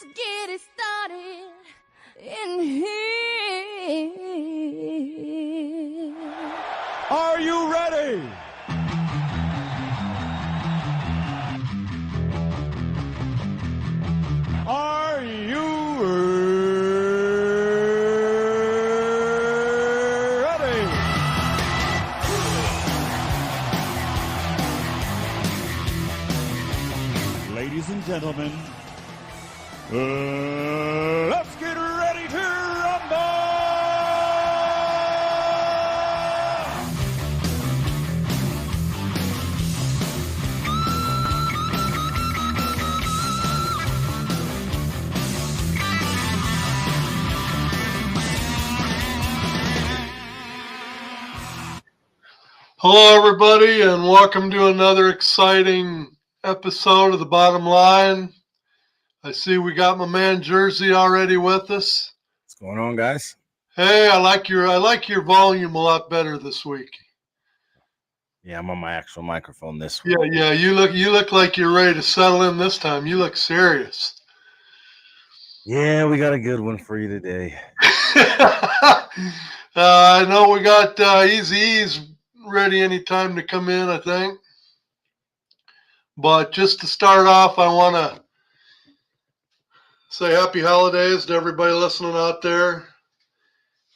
Let's get it started in here. Are you ready? Are you ready? Ladies and gentlemen, let's get ready to rumble! Hello, everybody, and welcome to another exciting episode of The Bottom Line. I see we got my man Jersey already with us. What's going on, guys? Hey, I like your volume a lot better this week. Yeah, I'm on my actual microphone this week. Yeah, you look like you're ready to settle in this time. You look serious. Yeah, we got a good one for you today. I know we got Easy E's ready anytime to come in, I think. But just to start off, I want to say happy holidays to everybody listening out there.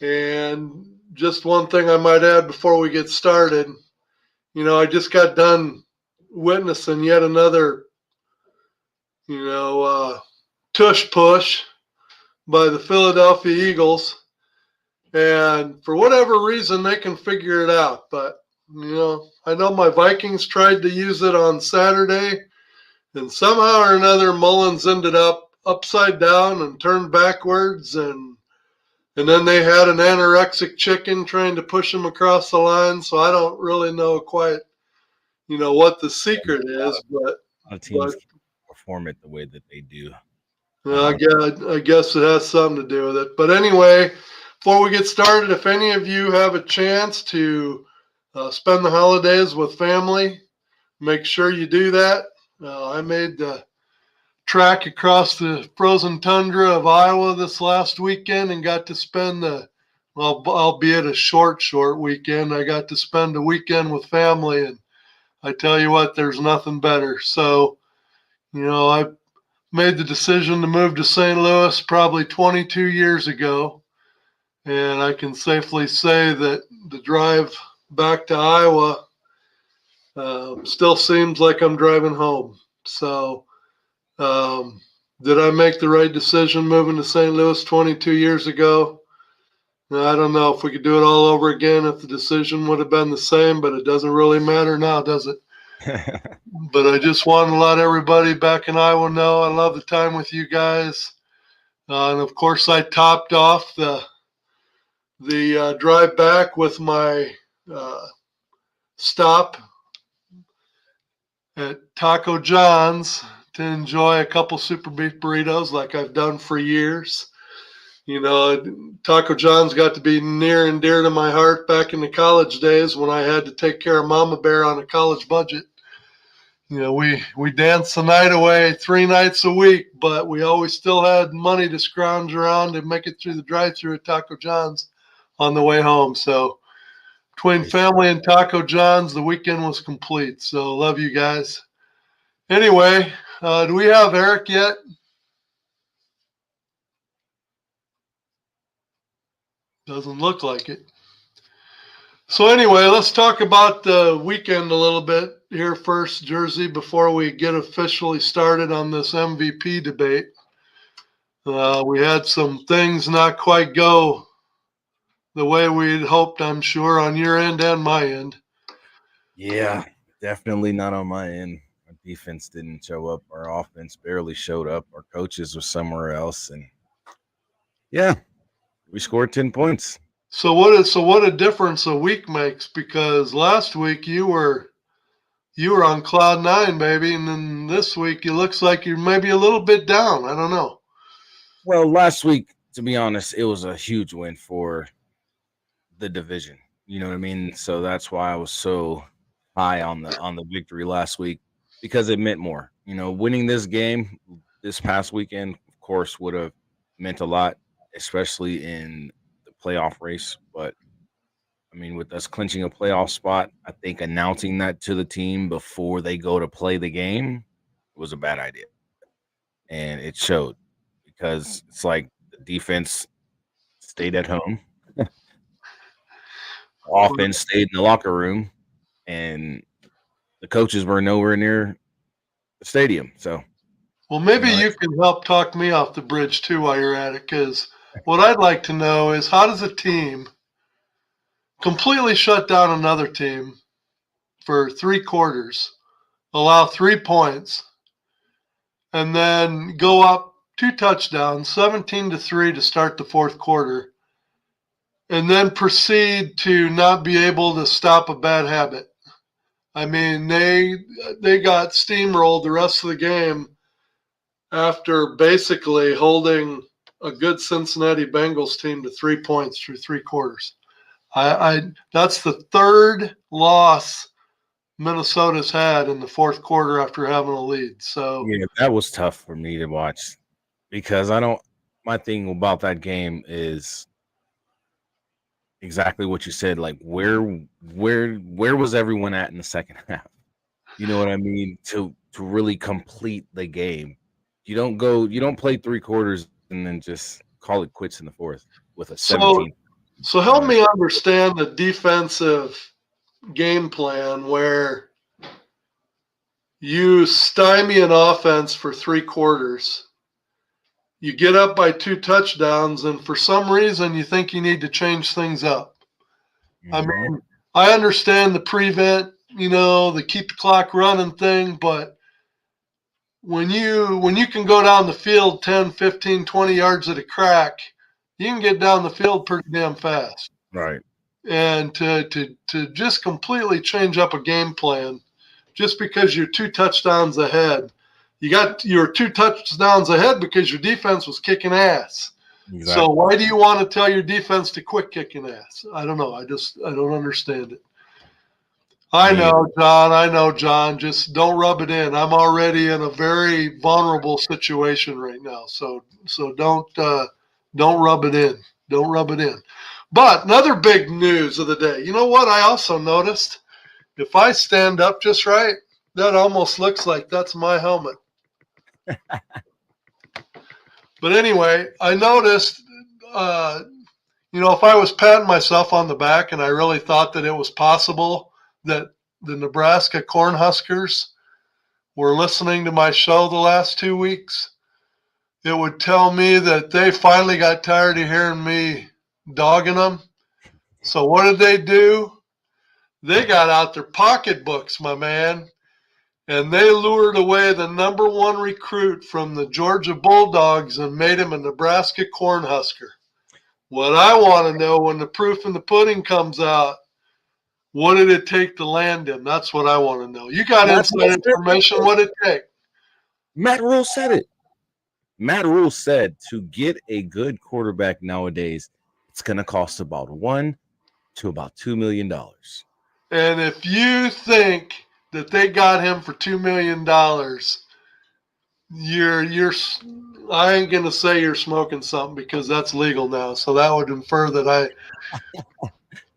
And just one thing I might add before we get started. You know, I just got done witnessing yet another, tush push by the Philadelphia Eagles. And for whatever reason, they can figure it out. But, I know my Vikings tried to use it on Saturday. And somehow or another, Mullins ended up upside down and turned backwards. And then they had an anorexic chicken trying to push him across the line. So I don't really know quite, what the secret is. But a lot of teams can't perform it the way that they do. I guess it has something to do with it. But anyway, before we get started, if any of you have a chance to spend the holidays with family, make sure you do that. I made the trek across the frozen tundra of Iowa this last weekend and got to spend albeit a short weekend, I got to spend a weekend with family, and I tell you what, there's nothing better. So, I made the decision to move to St. Louis probably 22 years ago, and I can safely say that the drive back to Iowa still seems like I'm driving home. So, did I make the right decision moving to St. Louis 22 years ago? I don't know if we could do it all over again, if the decision would have been the same, but it doesn't really matter now, does it? But I just want to let everybody back in Iowa know I love the time with you guys. And of course, I topped off the drive back with my stop at Taco John's to enjoy a couple super beef burritos like I've done for years. Taco John's got to be near and dear to my heart back in the college days when I had to take care of Mama Bear on a college budget. We danced the night away 3 nights a week, but we always still had money to scrounge around and make it through the drive-thru at Taco John's on the way home. So between family and Taco John's, the weekend was complete. So love you guys. Anyway, do we have Eric yet? Doesn't look like it. So anyway, let's talk about the weekend a little bit here first, Jersey, before we get officially started on this MVP debate. We had some things not quite go the way we'd hoped, I'm sure, on your end and my end. Yeah, definitely not on my end. Our defense didn't show up. Our offense barely showed up. Our coaches were somewhere else. And, yeah, we scored 10 points. So what a difference a week makes, because last week you were on cloud 9, baby, and then this week it looks like you're maybe a little bit down. I don't know. Well, last week, to be honest, it was a huge win for the division. You know what I mean? So that's why I was so high on the victory last week, because it meant more. Winning this game this past weekend, of course, would have meant a lot, especially in the playoff race. But I mean, with us clinching a playoff spot, I think announcing that to the team before they go to play the game was a bad idea. And it showed because it's like the defense stayed at home. Offense stayed in the locker room, and the coaches were nowhere near the stadium. So, Well, maybe you can help talk me off the bridge too while you're at it, because what I'd like to know is how does a team completely shut down another team for 3 quarters, allow 3 points, and then go up 2 touchdowns, 17-3 to start the 4th quarter, and then proceed to not be able to stop a bad habit? I mean, they got steamrolled the rest of the game after basically holding a good Cincinnati Bengals team to 3 points through 3 quarters. That's the 3rd loss Minnesota's had in the 4th quarter after having a lead. So yeah, that was tough for me to watch because my thing about that game is exactly what you said. Like where was everyone at in the second half? You know what I mean? To really complete the game. You don't play 3 quarters and then just call it quits in the 4th with a 17. So help me understand the defensive game plan where you stymie an offense for 3 quarters. You get up by 2 touchdowns, and for some reason you think you need to change things up. Mm-hmm. I mean, I understand the prevent, the keep the clock running thing, but when you can go down the field 10, 15, 20 yards at a crack, you can get down the field pretty damn fast. Right. And to just completely change up a game plan just because you're 2 touchdowns ahead. You're 2 touchdowns ahead because your defense was kicking ass. Exactly. So why do you want to tell your defense to quit kicking ass? I don't know. I don't understand it. I know, John. Just don't rub it in. I'm already in a very vulnerable situation right now. So don't rub it in. Don't rub it in. But another big news of the day. You know what I also noticed? If I stand up just right, that almost looks like that's my helmet. But anyway, I noticed, if I was patting myself on the back and I really thought that it was possible that the Nebraska Cornhuskers were listening to my show the last 2 weeks, it would tell me that they finally got tired of hearing me dogging them. So what did they do? They got out their pocketbooks, my man, and they lured away the number 1 recruit from the Georgia Bulldogs and made him a Nebraska Cornhusker. What I want to know when the proof in the pudding comes out, what did it take to land him? That's what I want to know. You got inside information. What did it take? Matt Rule said it. Matt Rule said to get a good quarterback nowadays, it's going to cost about $1 to about $2 million. And if you think that they got him for $2 million, I ain't going to say you're smoking something because that's legal now. So that would infer that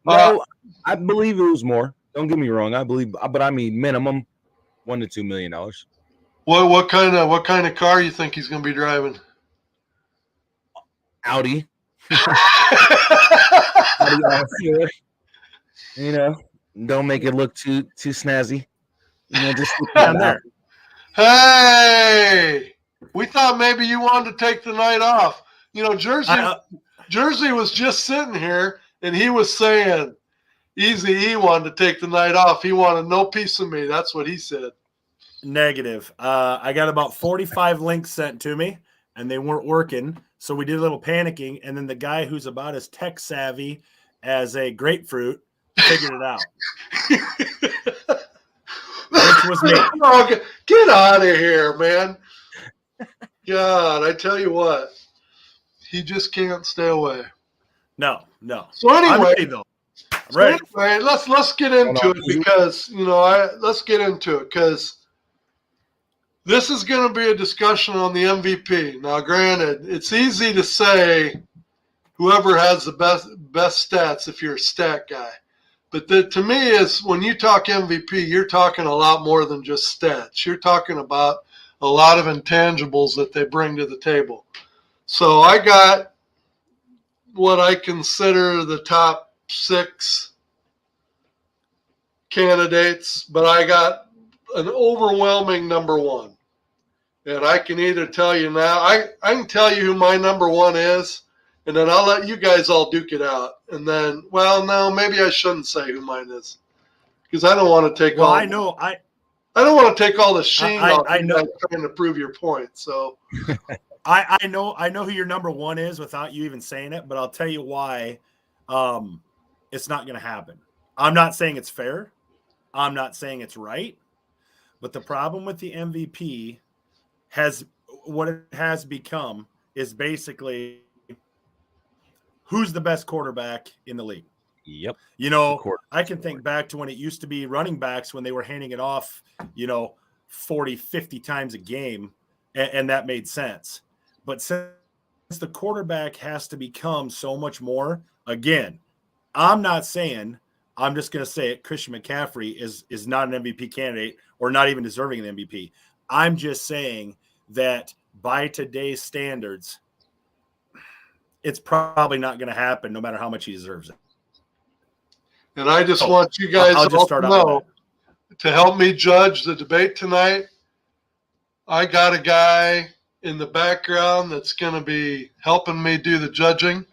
No, I believe it was more. Don't get me wrong. But I mean minimum $1 to $2 million. What kind of car you think he's going to be driving? Audi. Don't make it look too snazzy. Just down there. Hey, we thought maybe you wanted to take the night off. Jersey was just sitting here and he was saying Easy-E wanted to take the night off. He wanted no piece of me. That's what he said. Negative. I got about 45 links sent to me and they weren't working. So we did a little panicking. And then the guy who's about as tech savvy as a grapefruit figured it out. Which was me. Oh, get out of here, man. God, I tell you what. He just can't stay away. No. So anyway, I'm ready, though. Right. Anyway, let's get into it because let's get into it because This is going to be a discussion on the MVP. Now, granted, it's easy to say whoever has the best stats if you're a stat guy. But to me, is when you talk MVP, you're talking a lot more than just stats. You're talking about a lot of intangibles that they bring to the table. So I got what I consider the top 6 candidates, but I got an overwhelming number 1. And I can either tell you now, I can tell you who my number 1 is, and then I'll let you guys all duke it out. And then, well, no, maybe I shouldn't say who mine is, because I don't want to take all. I know. I don't want to take all the sheen off. I know. Trying to prove your point. So I know who your number 1 is without you even saying it, but I'll tell you why. It's not going to happen. I'm not saying it's fair. I'm not saying it's right. But the problem with the MVP what it has become is basically who's the best quarterback in the league. Yep. You know, I can think back to when it used to be running backs when they were handing it off, 40, 50 times a game, and that made sense. But since the quarterback has to become so much more, again, I'm not saying, I'm just going to say it, Christian McCaffrey is not an MVP candidate or not even deserving an MVP. I'm just saying that by today's standards, it's probably not going to happen no matter how much he deserves it. And I just want you guys I'll just all start to out know, to help me judge the debate tonight, I got a guy in the background that's going to be helping me do the judging.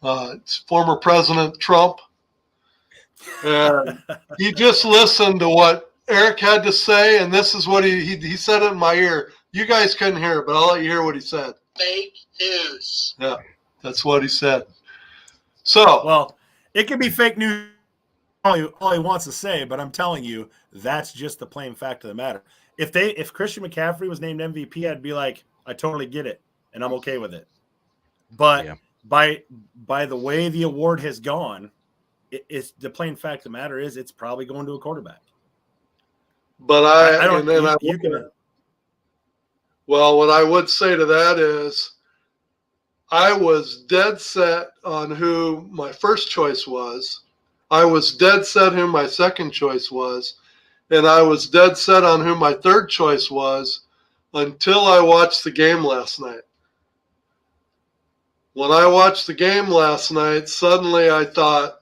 It's former President Trump. And he just listened to what Eric had to say, and this is what he said it in my ear. You guys couldn't hear it, but I'll let you hear what he said. Fake news. Yeah, that's what he said. So, well, it could be fake news all he wants to say, but I'm telling you, that's just the plain fact of the matter. If Christian McCaffrey was named MVP, I'd be like, I totally get it, and I'm okay with it. But by the way the award has gone, it's the plain fact of the matter is it's probably going to a quarterback. But I don't. Well, what I would say to that is, I was dead set on who my first choice was. I was dead set who my second choice was. And I was dead set on who my third choice was until I watched the game last night. When I watched the game last night, suddenly I thought,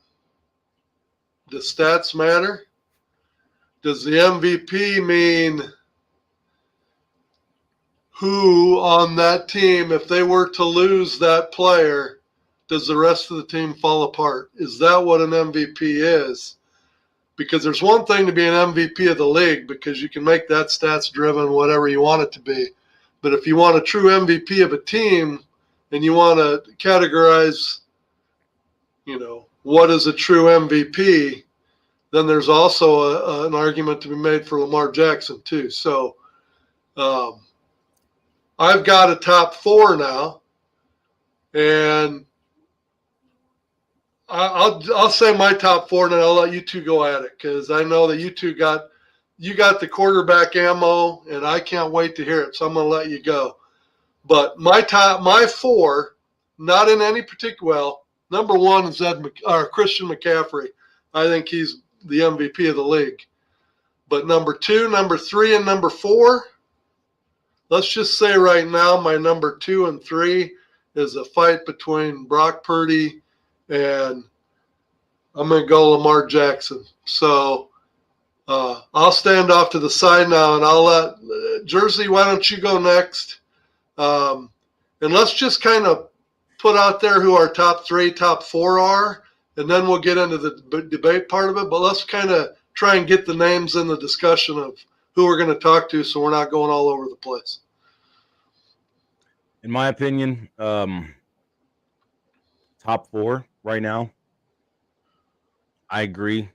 do stats matter? Does the MVP mean who on that team, if they were to lose that player, does the rest of the team fall apart? Is that what an MVP is? Because there's one thing to be an MVP of the league, because you can make that stats driven, whatever you want it to be. But if you want a true MVP of a team and you want to categorize, what is a true MVP, then there's also an argument to be made for Lamar Jackson too. So I've got a top 4 now, and I'll say my top 4, and then I'll let you two go at it, because I know that you two got the quarterback ammo, and I can't wait to hear it. So I'm going to let you go. But my 4, not in any particular. Well, number 1 is Christian McCaffrey. I think he's the MVP of the league. But number 2, number 3, and number 4. Let's just say right now my number 2 and 3 is a fight between Brock Purdy and I'm going to go Lamar Jackson. So I'll stand off to the side now, and I'll let Jersey, why don't you go next? And let's just kind of put out there who our top 3, top 4 are, and then we'll get into the debate part of it. But let's kind of try and get the names in the discussion of who we're going to talk to, so we're not going all over the place. In my opinion, top 4 right now, I agree.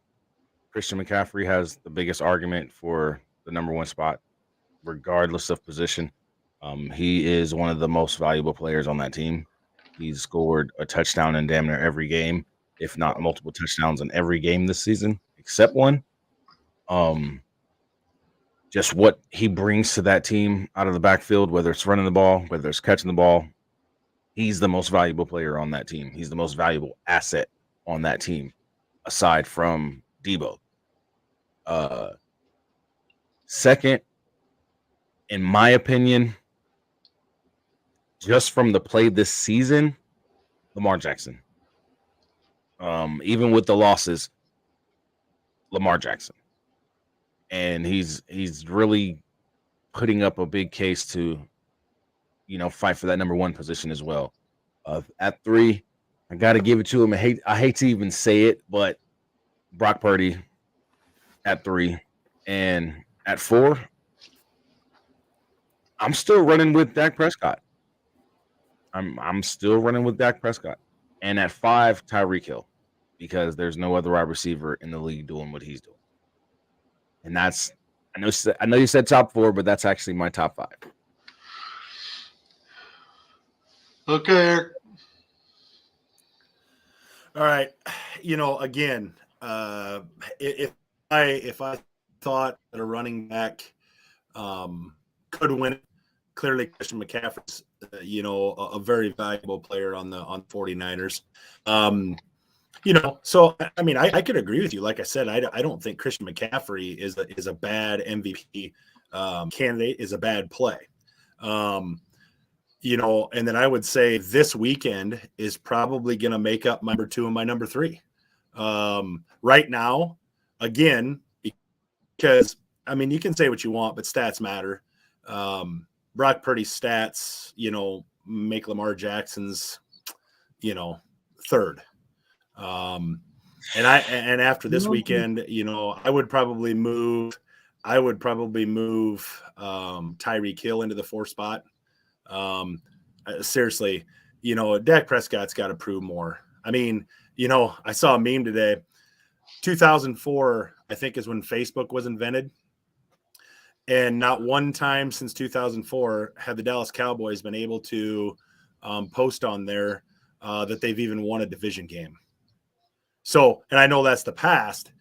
Christian McCaffrey has the biggest argument for the number 1 spot, regardless of position. He is one of the most valuable players on that team. He's scored a touchdown in damn near every game, if not multiple touchdowns in every game this season, except one. just what he brings to that team out of the backfield, whether it's running the ball, whether it's catching the ball. He's the most valuable player on that team. He's the most valuable asset on that team, aside from Debo. Second, in my opinion, just from the play this season, Lamar Jackson. Even with the losses, Lamar Jackson. And he's really putting up a big case to, fight for that number one position as well. At 3, I got to give it to him. I hate to even say it, but Brock Purdy at 3. And at 4, I'm still running with Dak Prescott. I'm still running with Dak Prescott. And at 5, Tyreek Hill, because there's no other wide receiver in the league doing what he's doing. And that's, I know you said top 4, but that's actually my top 5. Okay, Eric. All right. Again, if I thought that a running back could win it, clearly Christian McCaffrey's a very valuable player on 49ers. So I mean, I could agree with you. Like I said, I don't think Christian McCaffrey is a bad MVP candidate, is a bad play. And then I would say this weekend is probably going to make up my number 2 and my number 3. Right now, again, because I mean, you can say what you want, but stats matter. Brock Purdy's stats, make Lamar Jackson's, 3rd. And after this weekend, I would probably move Tyreek Hill into the 4 spot. Seriously, Dak Prescott's got to prove more. I mean, I saw a meme today. 2004, I think, is when Facebook was invented. And not one time since 2004 have the Dallas Cowboys been able to post on there that they've even won a division game. So, and I know that's the past,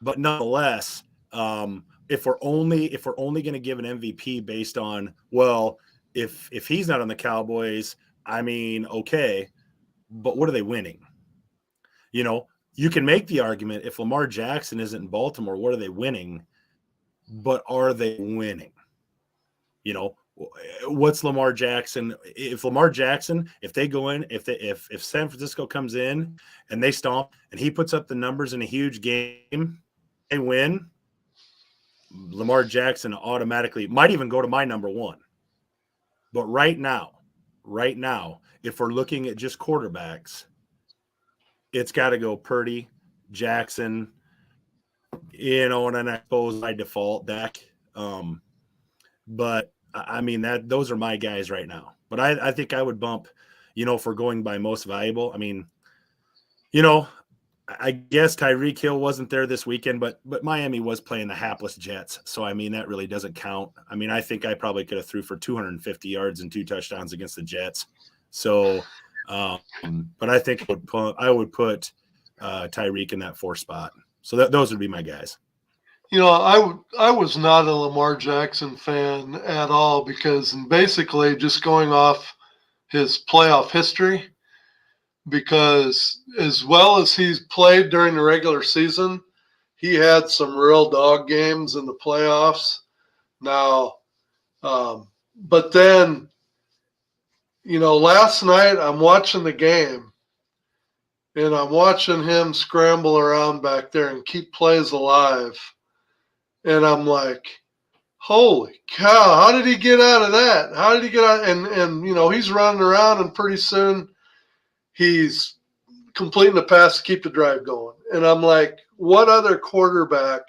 but nonetheless, if we're only going to give an MVP based on, well, if he's not on the Cowboys, I mean, okay, but what are they winning? You can make the argument if Lamar Jackson isn't in Baltimore, what are they winning? But are they winning? What's Lamar Jackson? If Lamar Jackson, if they go in, if San Francisco comes in and they stomp and he puts up the numbers in a huge game, they win. Lamar Jackson automatically might even go to my number 1. But right now, if we're looking at just quarterbacks, it's got to go Purdy, Jackson, and then I suppose by default Dak. But I mean those are my guys right now. But I think I would bump, if we're going by most valuable. I mean, I guess Tyreek Hill wasn't there this weekend, but Miami was playing the hapless Jets. So, I mean, that really doesn't count. I mean, I think I probably could have threw for 250 yards and 2 touchdowns against the Jets. So, but I think I would put Tyreek in that 4 spot. So those would be my guys. I was not a Lamar Jackson fan at all because basically just going off his playoff history, because as well as he's played during the regular season, he had some real dog games in the playoffs. Now, but then, last night I'm watching the game and I'm watching him scramble around back there and keep plays alive. And I'm like, holy cow, how did he get out of that? How did he get out? And he's running around and pretty soon he's completing the pass to keep the drive going. And I'm like, what other quarterback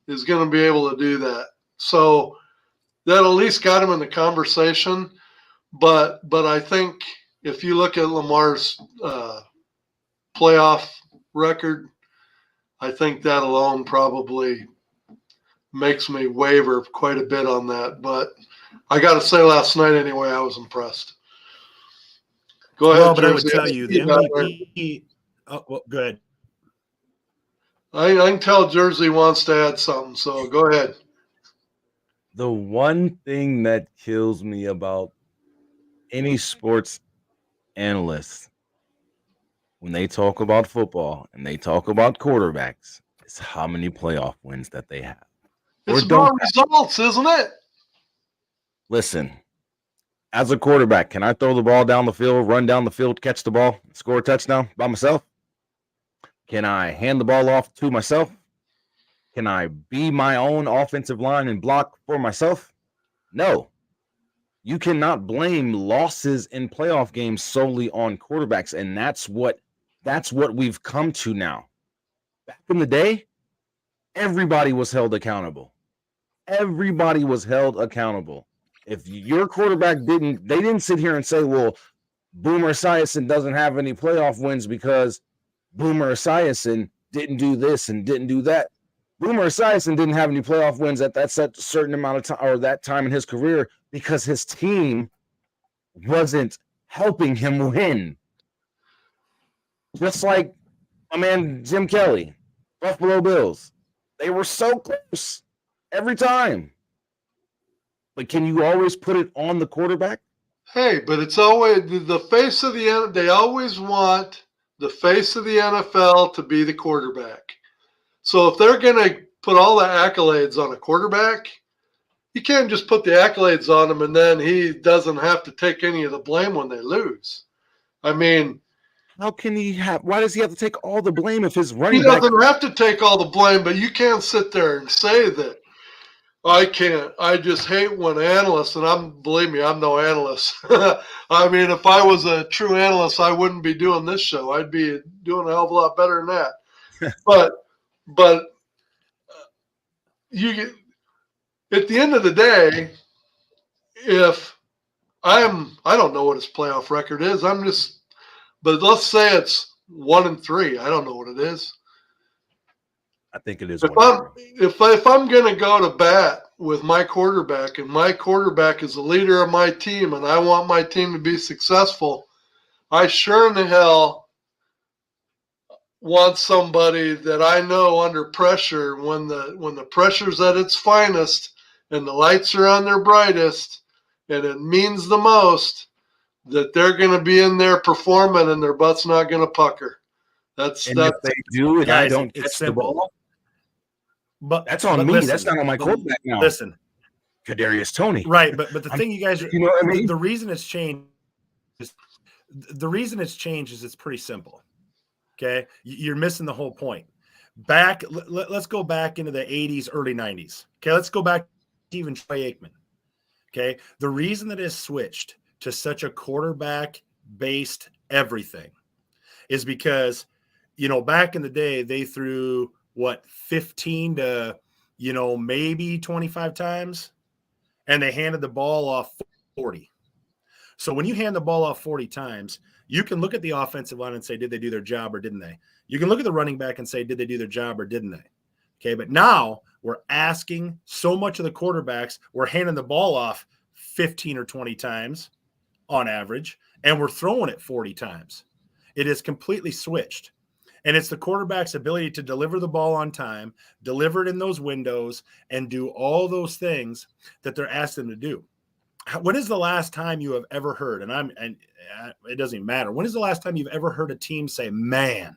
is going to be able to do that? So that at least got him in the conversation. But I think if you look at Lamar's playoff record, I think that alone probably makes me waver quite a bit on that. But I got to say, last night anyway, I was impressed. Go ahead. Well, but Jersey. I would tell you the MVP. Oh, well, go ahead. I can tell Jersey wants to add something, so go ahead. The one thing that kills me about any sports analyst when they talk about football and they talk about quarterbacks is how many playoff wins that they have. It's Or don't about results, isn't it? listen. As a quarterback, can I throw the ball down the field, run down the field, catch the ball, score a touchdown by myself? Can I hand the ball off to myself? Can I be my own offensive line and block for myself? No. You cannot blame losses in playoff games solely on quarterbacks, and that's what we've come to now. Back in the day, everybody was held accountable. Everybody was held accountable. If your quarterback they didn't sit here and say, well, Boomer Esiason doesn't have any playoff wins because Boomer Esiason didn't do this and didn't do that. Boomer Esiason didn't have any playoff wins at that certain amount of time or that time in his career because his team wasn't helping him win. Just like my man Jim Kelly, Buffalo Bills. They were so close every time. But can you always put it on the quarterback? Hey, but it's always the face of the – they always want the face of the NFL to be the quarterback. So if they're going to put all the accolades on a quarterback, you can't just put the accolades on him and then he doesn't have to take any of the blame when they lose. I mean – why does he have to take all the blame if his he running back? doesn't have to take all the blame, but you can't sit there and say that. I can't. I just hate when analysts, and believe me, I'm no analyst. I mean, if I was a true analyst, I wouldn't be doing this show. I'd be doing a hell of a lot better than that. but you get, at the end of the day, if I don't know what his playoff record is. But let's say it's 1-3. I don't know what it is. I think it is. If I'm going to go to bat with my quarterback and my quarterback is the leader of my team and I want my team to be successful, I sure in the hell want somebody that I know under pressure when the pressure's at its finest and the lights are on their brightest and it means the most, that they're going to be in there performing and their butt's not going to pucker. If they do, and guys, I don't it's catch the ball. But that's on me. That's not on my quarterback now. Listen, Kadarius Toney. Right, but the thing you guys, you know what I mean? The reason it's changed is it's pretty simple. Okay, you're missing the whole point. Let's go back into the 80s, early 90s. Okay, let's go back to even Troy Aikman. Okay, the reason that it's switched to such a quarterback-based everything is because, back in the day, they threw, 15 to, maybe 25 times, and they handed the ball off 40. So when you hand the ball off 40 times, you can look at the offensive line and say, did they do their job or didn't they? You can look at the running back and say, did they do their job or didn't they? Okay, but now we're asking so much of the quarterbacks, we're handing the ball off 15 or 20 times on average, and we're throwing it 40 times. It is completely switched. And it's the quarterback's ability to deliver the ball on time, deliver it in those windows, and do all those things that they're asked them to do. When is the last time you have ever heard, and it doesn't even matter, when is the last time you've ever heard a team say, man,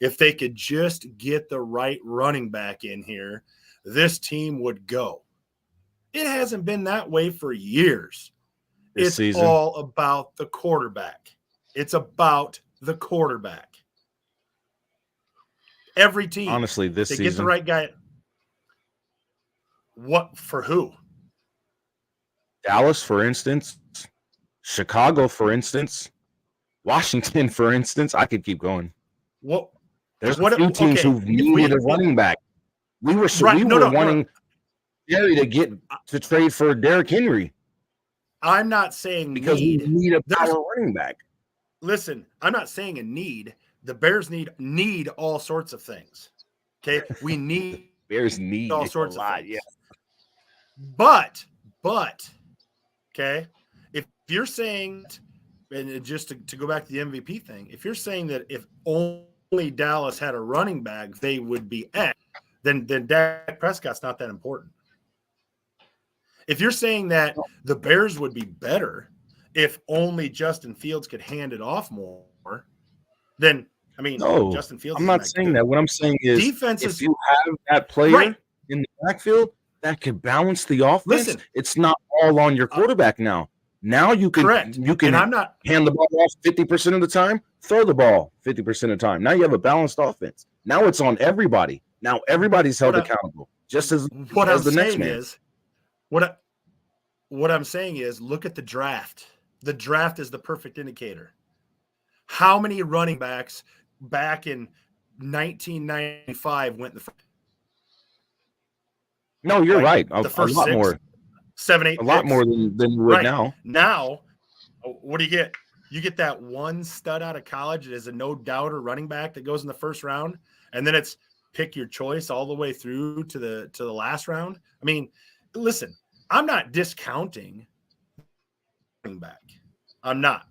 if they could just get the right running back in here, this team would go? It hasn't been that way for years. It's season. All about the quarterback. It's about the quarterback. Every team. Honestly, this season. Get the right guy. What for who? Dallas, for instance. Chicago, for instance. Washington, for instance. I could keep going. There's a few teams who've needed a running back. We were wanting Jerry to trade for Derrick Henry. I'm not saying because we need a power running back. Listen, I'm not saying a need. The Bears need all sorts of things. Okay, we need Bears need all sorts of things. Yeah. But okay, if you're saying, and just to go back to the MVP thing, if you're saying that if only Dallas had a running back, they would be X, then Dak Prescott's not that important. If you're saying that the Bears would be better if only Justin Fields could hand it off more, then I mean, No, Justin Fields. I'm not saying that. What I'm saying is, defense if is you have that player right. in the backfield that could balance the offense, Listen, it's not all on your quarterback now. Now you can correct. you can and I'm not hand the ball off 50% of the time, throw the ball 50% of the time. Now you have a balanced offense. Now it's on everybody. Now everybody's held accountable, just as what as I'm the next saying man. is what I'm saying is look at the draft. The draft is the perfect indicator. How many running backs back in 1995 went the first? No, you're right. The first a lot 6, more, 7, 8 a lot picks. more than you would Right. now. Now, what do you get? You get that one stud out of college that is a no-doubter running back that goes in the first round, and then it's pick your choice all the way through to the last round. I mean, listen, I'm not discounting running back. I'm not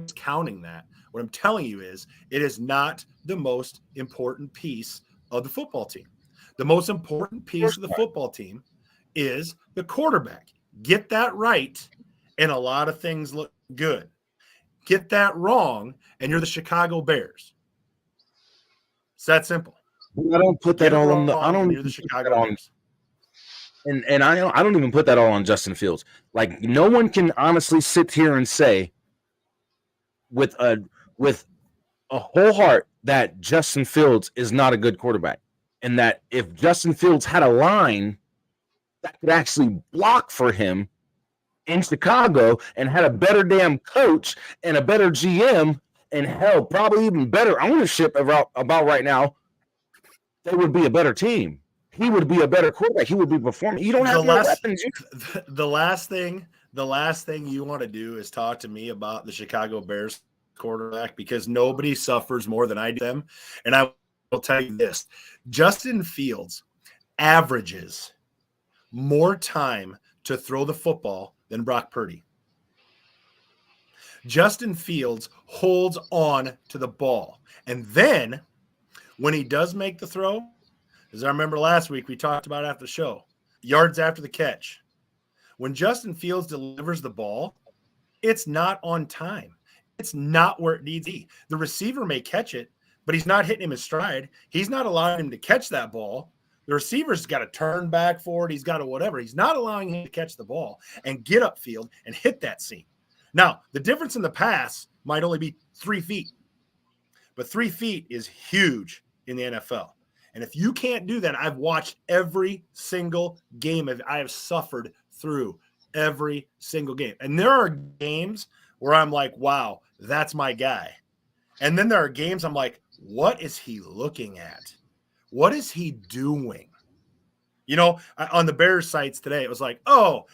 discounting that. What I'm telling you is it is not the most important piece of the football team. The most important piece of the football team is the quarterback. Get that right, and a lot of things look good. Get that wrong, and you're the Chicago Bears. It's that simple. I don't put that all on the. I don't. You're the Chicago Bears. And I don't even put that all on Justin Fields. Like, no one can honestly sit here and say with a whole heart that Justin Fields is not a good quarterback, and that if Justin Fields had a line that could actually block for him in Chicago and had a better damn coach and a better GM and hell, probably even better ownership about right now, they would be a better team. He would be a better quarterback. He would be performing. You don't have no weapons. The last thing you want to do is talk to me about the Chicago Bears quarterback, because nobody suffers more than I do them. And I will tell you this: Justin Fields averages more time to throw the football than Brock Purdy. Justin Fields holds on to the ball. And then when he does make the throw, as I remember last week, we talked about after the show, yards after the catch. When Justin Fields delivers the ball, it's not on time. It's not where it needs to be. The receiver may catch it, but he's not hitting him in stride. He's not allowing him to catch that ball. The receiver's got to turn back forward. He's got to whatever. He's not allowing him to catch the ball and get upfield and hit that seam. Now, the difference in the pass might only be 3 feet, but 3 feet is huge in the NFL. And if you can't do that, I've watched every single game. I have suffered through every single game. And there are games where I'm like, wow, that's my guy. And then there are games I'm like, what is he looking at? What is he doing? You know, on the Bears sites today, it was like, oh,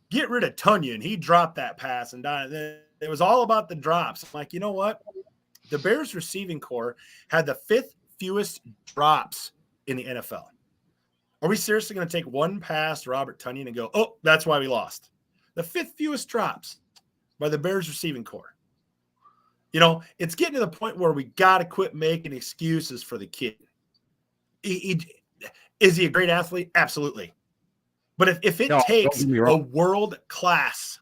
get rid of Tunyon. He dropped that pass and died. It was all about the drops. I'm like, you know what? The Bears receiving core had the 5th fewest drops in the NFL. Are we seriously going to take one pass to Robert Tunyon and go, oh, that's why we lost? The 5th fewest drops by the Bears receiving core. You know, it's getting to the point where we got to quit making excuses for the kid. Is he a great athlete? Absolutely. But if it takes a world class,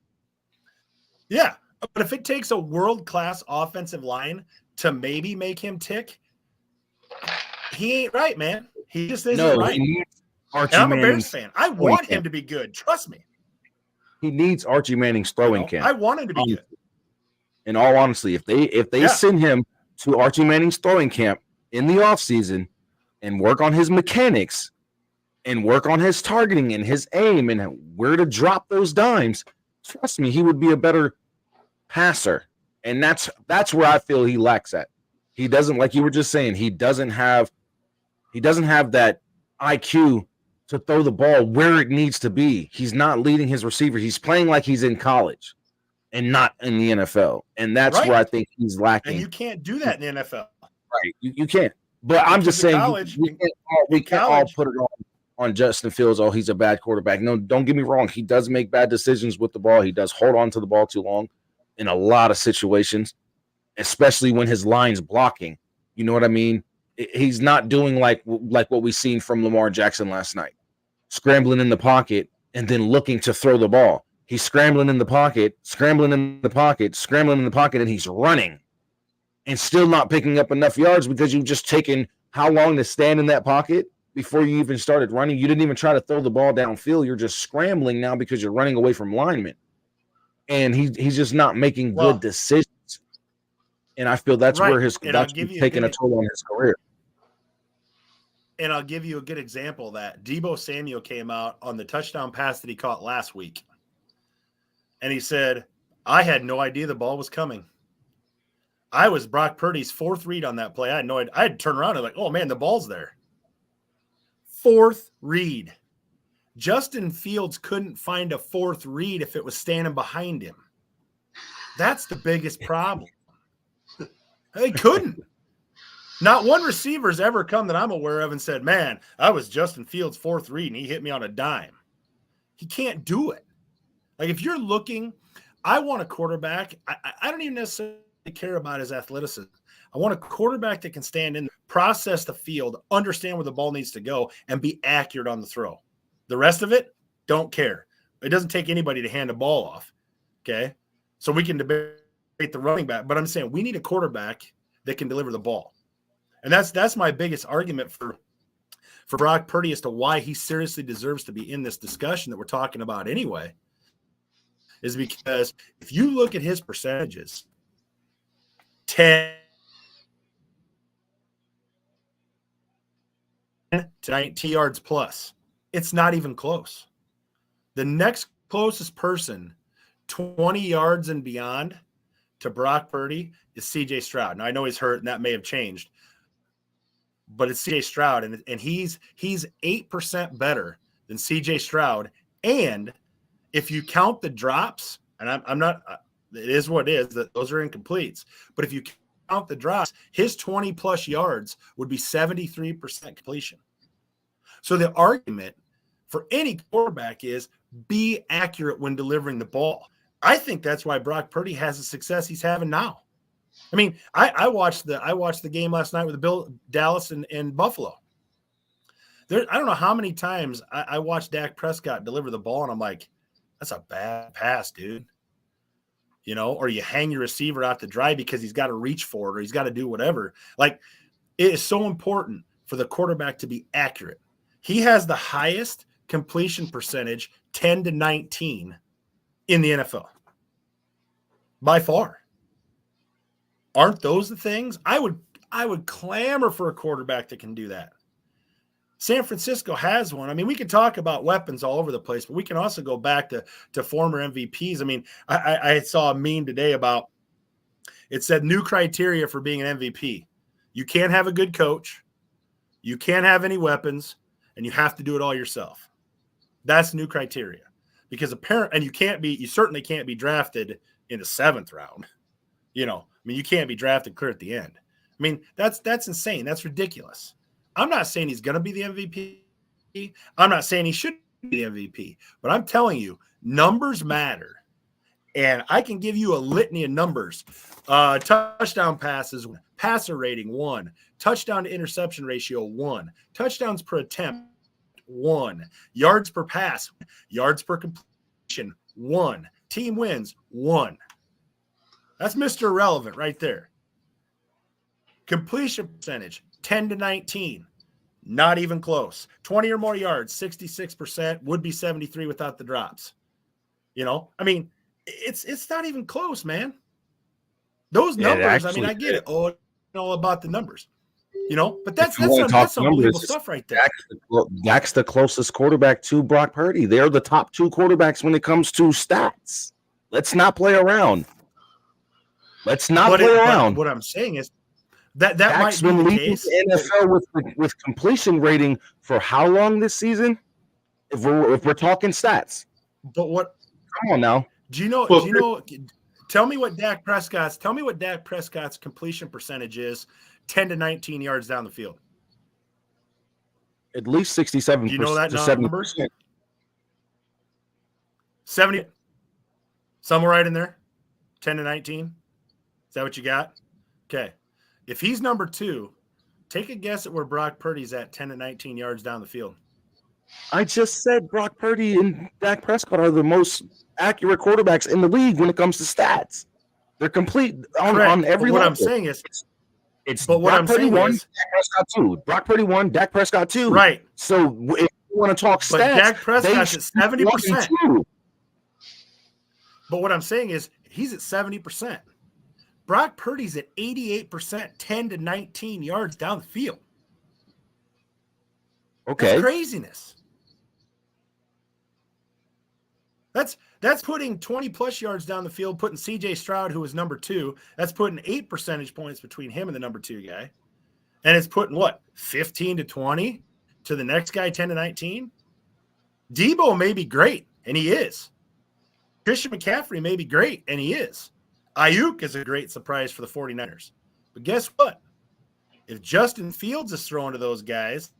but if it takes a world class offensive line to maybe make him tick, he ain't right, man. He just isn't right. And I'm a Bears fan. I want him to be good. Trust me. He needs Archie Manning's throwing camp. I want him to be good. In all honesty, if they send him to Archie Manning's throwing camp in the offseason and work on his mechanics and work on his targeting and his aim and where to drop those dimes, trust me, he would be a better passer. And that's where I feel he lacks at. He doesn't, like you were just saying, he doesn't have that IQ to throw the ball where it needs to be. He's not leading his receiver. He's playing like he's in college and not in the NFL. And that's where I think he's lacking. And you can't do that in the NFL. Right. You can't. But I'm just saying we can't all put it on Justin Fields. Oh, he's a bad quarterback. No, don't get me wrong. He does make bad decisions with the ball. He does hold on to the ball too long in a lot of situations, especially when his line's blocking. You know what I mean? He's not doing like what we seen from Lamar Jackson last night, scrambling in the pocket and then looking to throw the ball. He's scrambling in the pocket, and he's running and still not picking up enough yards because you've just taken how long to stand in that pocket before you even started running. You didn't even try to throw the ball downfield. You're just scrambling now because you're running away from linemen. And he's just not making good decisions. And I feel that's where that's taking a toll on his career. And I'll give you a good example of that. Deebo Samuel came out on the touchdown pass that he caught last week. And he said, I had no idea the ball was coming. I was Brock Purdy's fourth read on that play. I had no idea. I had to turn around and like, oh, man, the ball's there. Fourth read. Justin Fields couldn't find a fourth read if it was standing behind him. That's the biggest problem. They couldn't. Not one receiver's ever come that I'm aware of and said, man, I was Justin Fields' fourth read and he hit me on a dime. He can't do it. Like if you're looking, I want a quarterback. I don't even necessarily care about his athleticism. I want a quarterback that can stand in, process the field, understand where the ball needs to go, and be accurate on the throw. The rest of it, don't care. It doesn't take anybody to hand the ball off, okay? So we can debate the running back, but I'm saying we need a quarterback that can deliver the ball. And that's my biggest argument for Brock Purdy as to why he seriously deserves to be in this discussion that we're talking about anyway, is because if you look at his percentages, 10 to 19 yards plus, it's not even close. The next closest person, 20 yards and beyond, to Brock Purdy is C.J. Stroud. Now, I know he's hurt, and that may have changed, but it's C.J. Stroud, and he's 8% better than C.J. Stroud. And if you count the drops, and I'm not – it is what it is, that those are incompletes. But if you count the drops, his 20-plus yards would be 73% completion. So the argument for any quarterback is be accurate when delivering the ball. I think that's why Brock Purdy has the success he's having now. I mean, I watched the game last night with Dallas and Buffalo. I don't know how many times I watched Dak Prescott deliver the ball, and I'm like, that's a bad pass, dude. You know, or you hang your receiver out to dry because he's got to reach for it or he's got to do whatever. Like, it is so important for the quarterback to be accurate. He has the highest completion percentage, 10 to 19, in the NFL. By far. Aren't those the things? I would clamor for a quarterback that can do that. San Francisco has one. I mean, we can talk about weapons all over the place, but we can also go back to former MVPs. I mean, I saw a meme today about, it said new criteria for being an MVP. You can't have a good coach. You can't have any weapons, and you have to do it all yourself. That's new criteria. Because you certainly can't be drafted in the 7th round. You know, I mean, you can't be drafted clear at the end. I mean, that's insane. That's ridiculous. I'm not saying he's going to be the MVP. I'm not saying he should be the MVP. But I'm telling you, numbers matter. And I can give you a litany of numbers. Touchdown passes, passer rating, 1. Touchdown to interception ratio, 1. Touchdowns per attempt, 1. Yards per pass, yards per completion, 1. Team wins, 1. That's Mr. Irrelevant right there. Completion percentage, 10 to 19. Not even close. 20 or more yards, 66%, would be 73 without the drops. You know, I mean, it's not even close, man. Those numbers, I mean, I get it. Oh, I know about the numbers. You know, but that's unbelievable stuff right there. Dak's the closest quarterback to Brock Purdy. They're the top 2 quarterbacks when it comes to stats. Let's not play around. Let's not play around. What I'm saying is that Dak's might be the case. The NFL with completion rating for how long this season? If we're talking stats. But what? Come on now. Do you know? Tell me what Dak Prescott's completion percentage is. 10 to 19 yards down the field. At least 67%. Do you know that number? 70. Somewhere right in there. 10 to 19. Is that what you got? Okay. If he's number 2, take a guess at where Brock Purdy's at 10 to 19 yards down the field. I just said Brock Purdy and Dak Prescott are the most accurate quarterbacks in the league when it comes to stats. They're complete on every But what level. I'm saying is, It's but what Brock I'm Purdy saying 1, is, Dak Prescott 2. Brock Purdy 1, Dak Prescott 2. right. So if you want to talk But stats, Dak Prescott's at they should be 1 and 70%. 2. But what I'm saying is, he's at 70%. Brock Purdy's at 88%, 10 to 19 yards down the field. Okay. That's craziness. That's putting 20-plus yards down the field, putting C.J. Stroud, who was number 2, that's putting 8 percentage points between him and the number 2 guy. And it's putting, what, 15 to 20 to the next guy, 10 to 19? Debo may be great, and he is. Christian McCaffrey may be great, and he is. Ayuk is a great surprise for the 49ers. But guess what? If Justin Fields is throwing to those guys,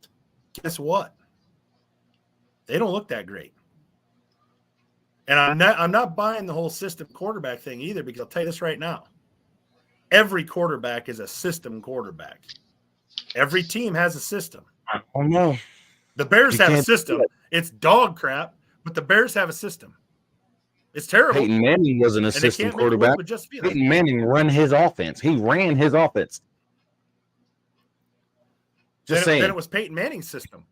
guess what? They don't look that great. And I'm not buying the whole system quarterback thing either, because I'll tell you this right now. Every quarterback is a system quarterback. Every team has a system. Oh, no. The Bears You have a can't do system. that. It's dog crap, but the Bears have a system. It's terrible. Peyton Manning wasn't a and they system can't make it work quarterback. with just Fields. Peyton Manning ran his offense. He ran his offense. Just saying. Then it was Peyton Manning's system.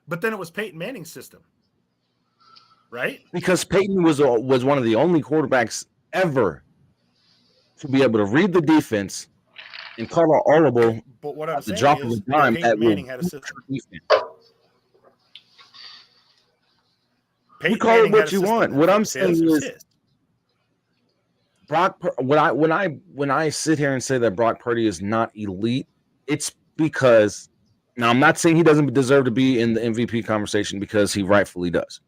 But then it was Peyton Manning's system. Right? Because Peyton was one of the only quarterbacks ever to be able to read the defense and call an audible But what I'm at the saying drop is of a dime. Peyton Manning had a system. You call it what you want. What I'm saying is Brock. When I sit here and say that Brock Purdy is not elite, it's because now I'm not saying he doesn't deserve to be in the MVP conversation, because he rightfully does.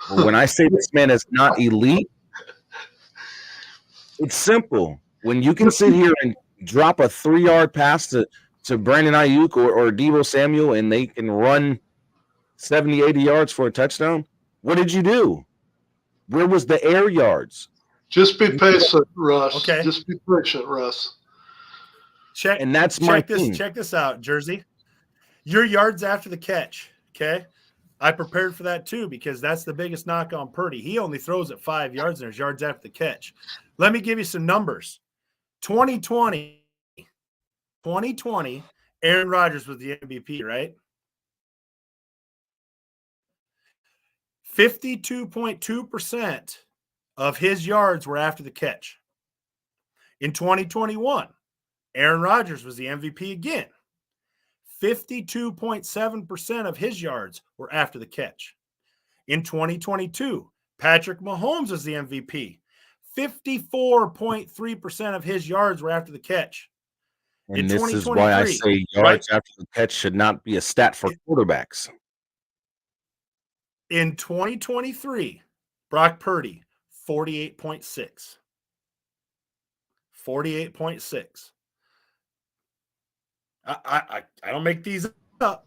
But when I say this man is not elite, it's simple. When you can sit here and drop a 3-yard pass to Brandon Ayuk or Deebo Samuel, and they can run 70, 80 yards for a touchdown, what did you do? Where was the air yards? Just be patient, Russ. Okay. Just be patient, Russ. And that's my this. thing. Check this out, Jersey. Your yards after the catch. Okay. I prepared for that too, because that's the biggest knock on Purdy. He only throws at 5 yards, and there's yards after the catch. Let me give you some numbers. 2020, Aaron Rodgers was the MVP, right? 52.2% of his yards were after the catch. In 2021, Aaron Rodgers was the MVP again. 52.7% of his yards were after the catch. In 2022, Patrick Mahomes was the MVP. 54.3% of his yards were after the catch. And In this is why I say yards after the catch should not be a stat for quarterbacks. In 2023, Brock Purdy, 48.6. 48.6. I don't make these up.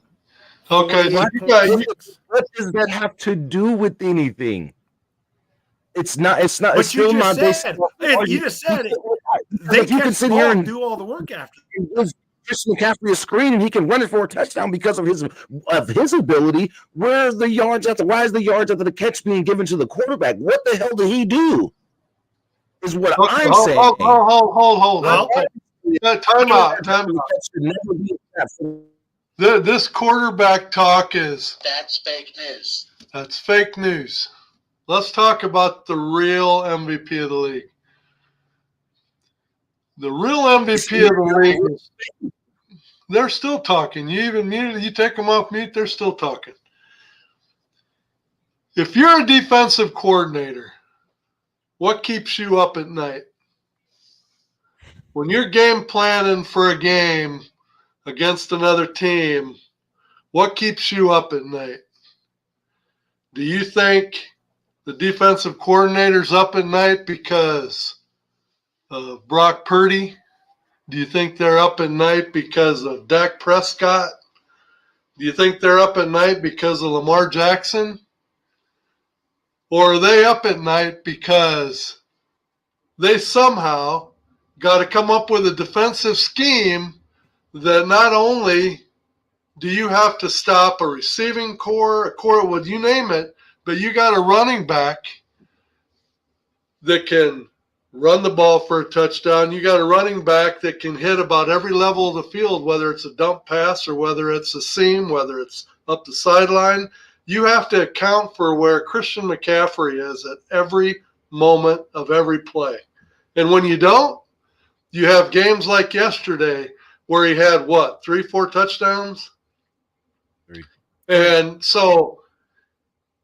Okay. So What, you got, what does that have to do with anything? It's not. It's not. But It's still not. you just said it. They you can sit here and do all the work after. give Christian McCaffrey a screen and he can run it for a touchdown because of his ability. Where's the yards after? Why is the yards after the catch being given to the quarterback? What the hell did he do? Is what I'm saying. Hold. Well, Time out. This quarterback talk That's fake news. that's fake news. Let's talk about the real MVP of the league. The real MVP of the league is, they're still talking. You even muted, you take them off mute, they're still talking. If you're a defensive coordinator, what keeps you up at night? When you're game planning for a game against another team, what keeps you up at night? Do you think the defensive coordinator's up at night because of Brock Purdy? Do you think they're up at night because of Dak Prescott? Do you think they're up at night because of Lamar Jackson? Or are they up at night because they somehow got to come up with a defensive scheme that not only do you have to stop a receiving core, well, you name it, but you got a running back that can run the ball for a touchdown. You got a running back that can hit about every level of the field, whether it's a dump pass or whether it's a seam, whether it's up the sideline. You have to account for where Christian McCaffrey is at every moment of every play. And when you don't, you have games like yesterday where he had, 3-4 touchdowns? 3. And so,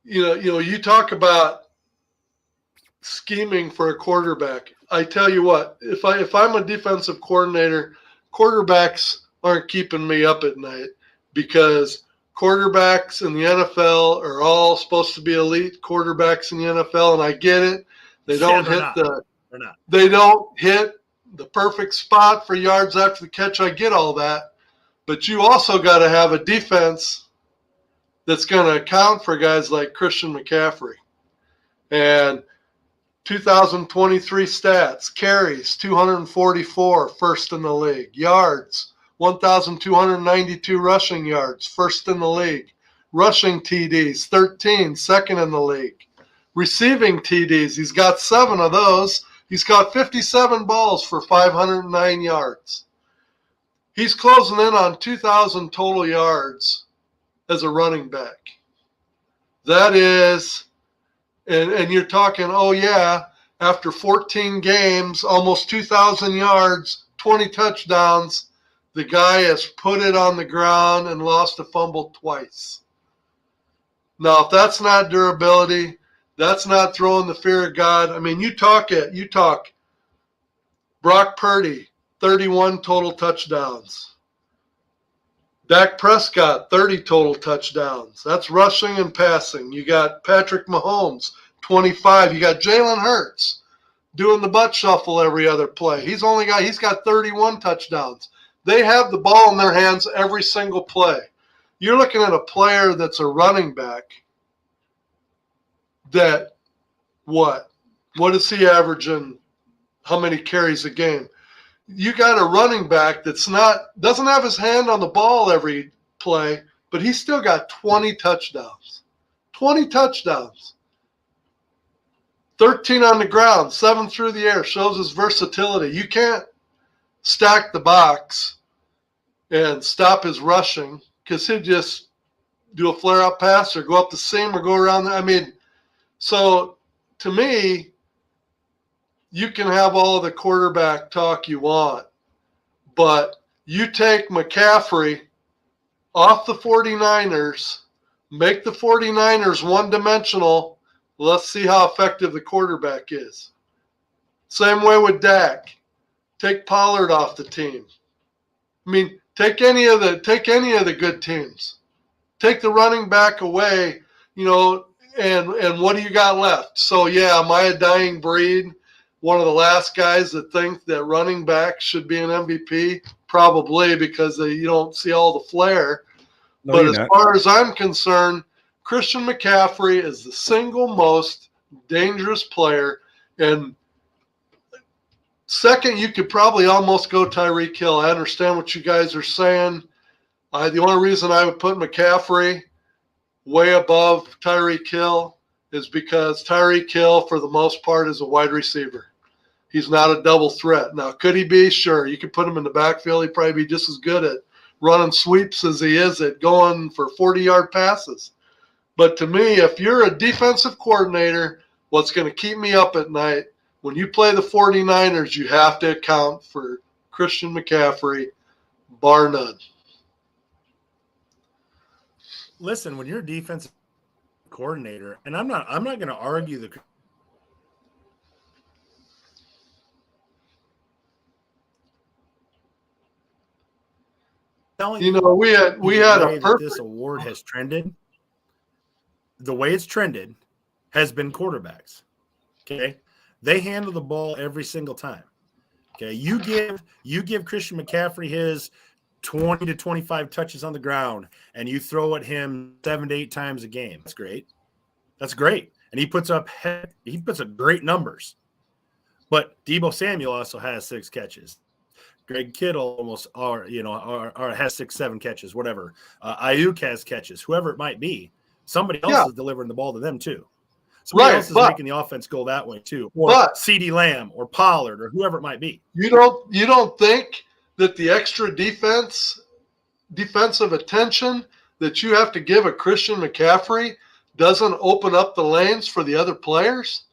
you talk about scheming for a quarterback. I tell you what, if I'm a defensive coordinator, quarterbacks aren't keeping me up at night, because quarterbacks in the NFL are all supposed to be elite quarterbacks in the NFL, and I get it. They don't They don't hit the perfect spot for yards after the catch. I get all that. But you also got to have a defense that's going to account for guys like Christian McCaffrey. And 2023 stats: carries 244, first in the league; yards 1,292 rushing yards, first in the league; rushing TDs 13, second in the league; receiving TDs, he's got 7 of those. He's got 57 balls for 509 yards. He's closing in on 2,000 total yards as a running back. That is, and you're talking, after 14 games, almost 2,000 yards, 20 touchdowns, the guy has put it on the ground and lost a fumble twice. Now, if that's not durability, that's not throwing the fear of God. I mean, you talk Brock Purdy, 31 total touchdowns. Dak Prescott, 30 total touchdowns. That's rushing and passing. You got Patrick Mahomes, 25. You got Jalen Hurts doing the butt shuffle every other play. He's got 31 touchdowns. They have the ball in their hands every single play. You're looking at a player that's a running back that, what is he averaging? How many carries a game? You got a running back doesn't have his hand on the ball every play, but he's still got 20 touchdowns. 20 touchdowns. 13 on the ground, 7 through the air, shows his versatility. You can't stack the box and stop his rushing, because he'd just do a flare-up pass or go up the seam or go around there. I mean, so to me, you can have all the quarterback talk you want, but you take McCaffrey off the 49ers, make the 49ers one-dimensional, let's see how effective the quarterback is. Same way with Dak. Take Pollard off the team. I mean, take any of the good teams. Take the running back away, and what do you got left? So, am I a dying breed? One of the last guys that think that running back should be an MVP? Probably, because you don't see all the flair. No, but you're as not. far as I'm concerned, Christian McCaffrey is the single most dangerous player. And second, you could probably almost go Tyreek Hill. I understand what you guys are saying. The only reason I would put McCaffrey way above Tyreek Hill is because Tyreek Hill, for the most part, is a wide receiver. He's not a double threat. Now, could he be? Sure. You could put him in the backfield. He'd probably be just as good at running sweeps as he is at going for 40-yard passes. But to me, if you're a defensive coordinator, what's going to keep me up at night, when you play the 49ers, you have to account for Christian McCaffrey, bar none. Listen, when you're a defensive coordinator, and I'm not going to argue the we had a perfect. This award has trended. The way it's trended has been quarterbacks. Okay, they handle the ball every single time. Okay, you give Christian McCaffrey his 20 to 25 touches on the ground, and you throw at him 7 to 8 times a game. That's great. That's great. And he puts up great numbers. But Deebo Samuel also has 6 catches. Greg Kittle almost has 6-7 catches, whatever. Ayuk has catches, whoever it might be. Somebody else is delivering the ball to them too. Somebody else is making the offense go that way too, or CeeDee Lamb or Pollard or whoever it might be. You don't think that the extra defensive attention that you have to give a Christian McCaffrey doesn't open up the lanes for the other players?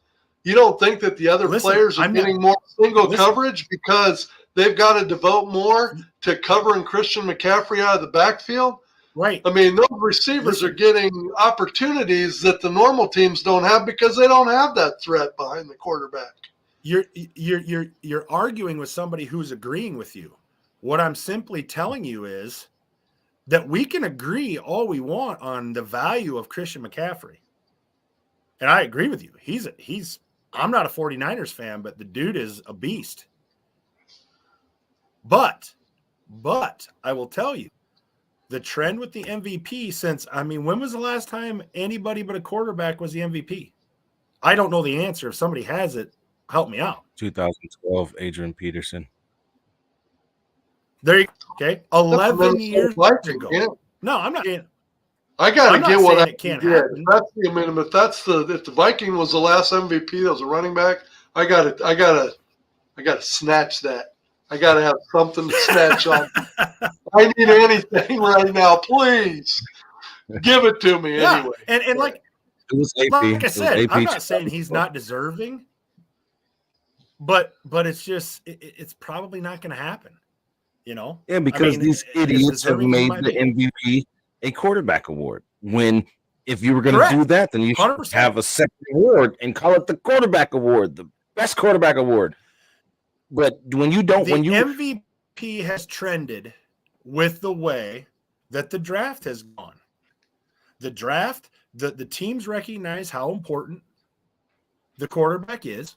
You don't think that the other players are getting more single coverage because they've got to devote more to covering Christian McCaffrey out of the backfield? Right. I mean, those receivers are getting opportunities that the normal teams don't have because they don't have that threat behind the quarterback. You're arguing with somebody who's agreeing with you. What I'm simply telling you is that we can agree all we want on the value of Christian McCaffrey. And I agree with you. I'm not a 49ers fan, but the dude is a beast. But I will tell you, the trend with the MVP when was the last time anybody but a quarterback was the MVP? I don't know the answer. If somebody has it, help me out. 2012, Adrian Peterson. There you go. Okay. 11 years ago. Yeah. No, I'm not. I got to get what I can't get. happen. If the Viking was the last MVP that was a running back, I gotta snatch that. I gotta have something to snatch on. I need anything right now, please. Give it to me anyway. And like it was AP. Like I said, I'm not saying he's not deserving, but it's just it's probably not going to happen. Yeah, because these idiots have made the MVP a quarterback award. When if you were going to do that, then you should 100%. have a separate award and call it the quarterback award, the best quarterback award. But when you don't, MVP has trended with the way that the draft has gone. The draft, the teams recognize how important the quarterback is.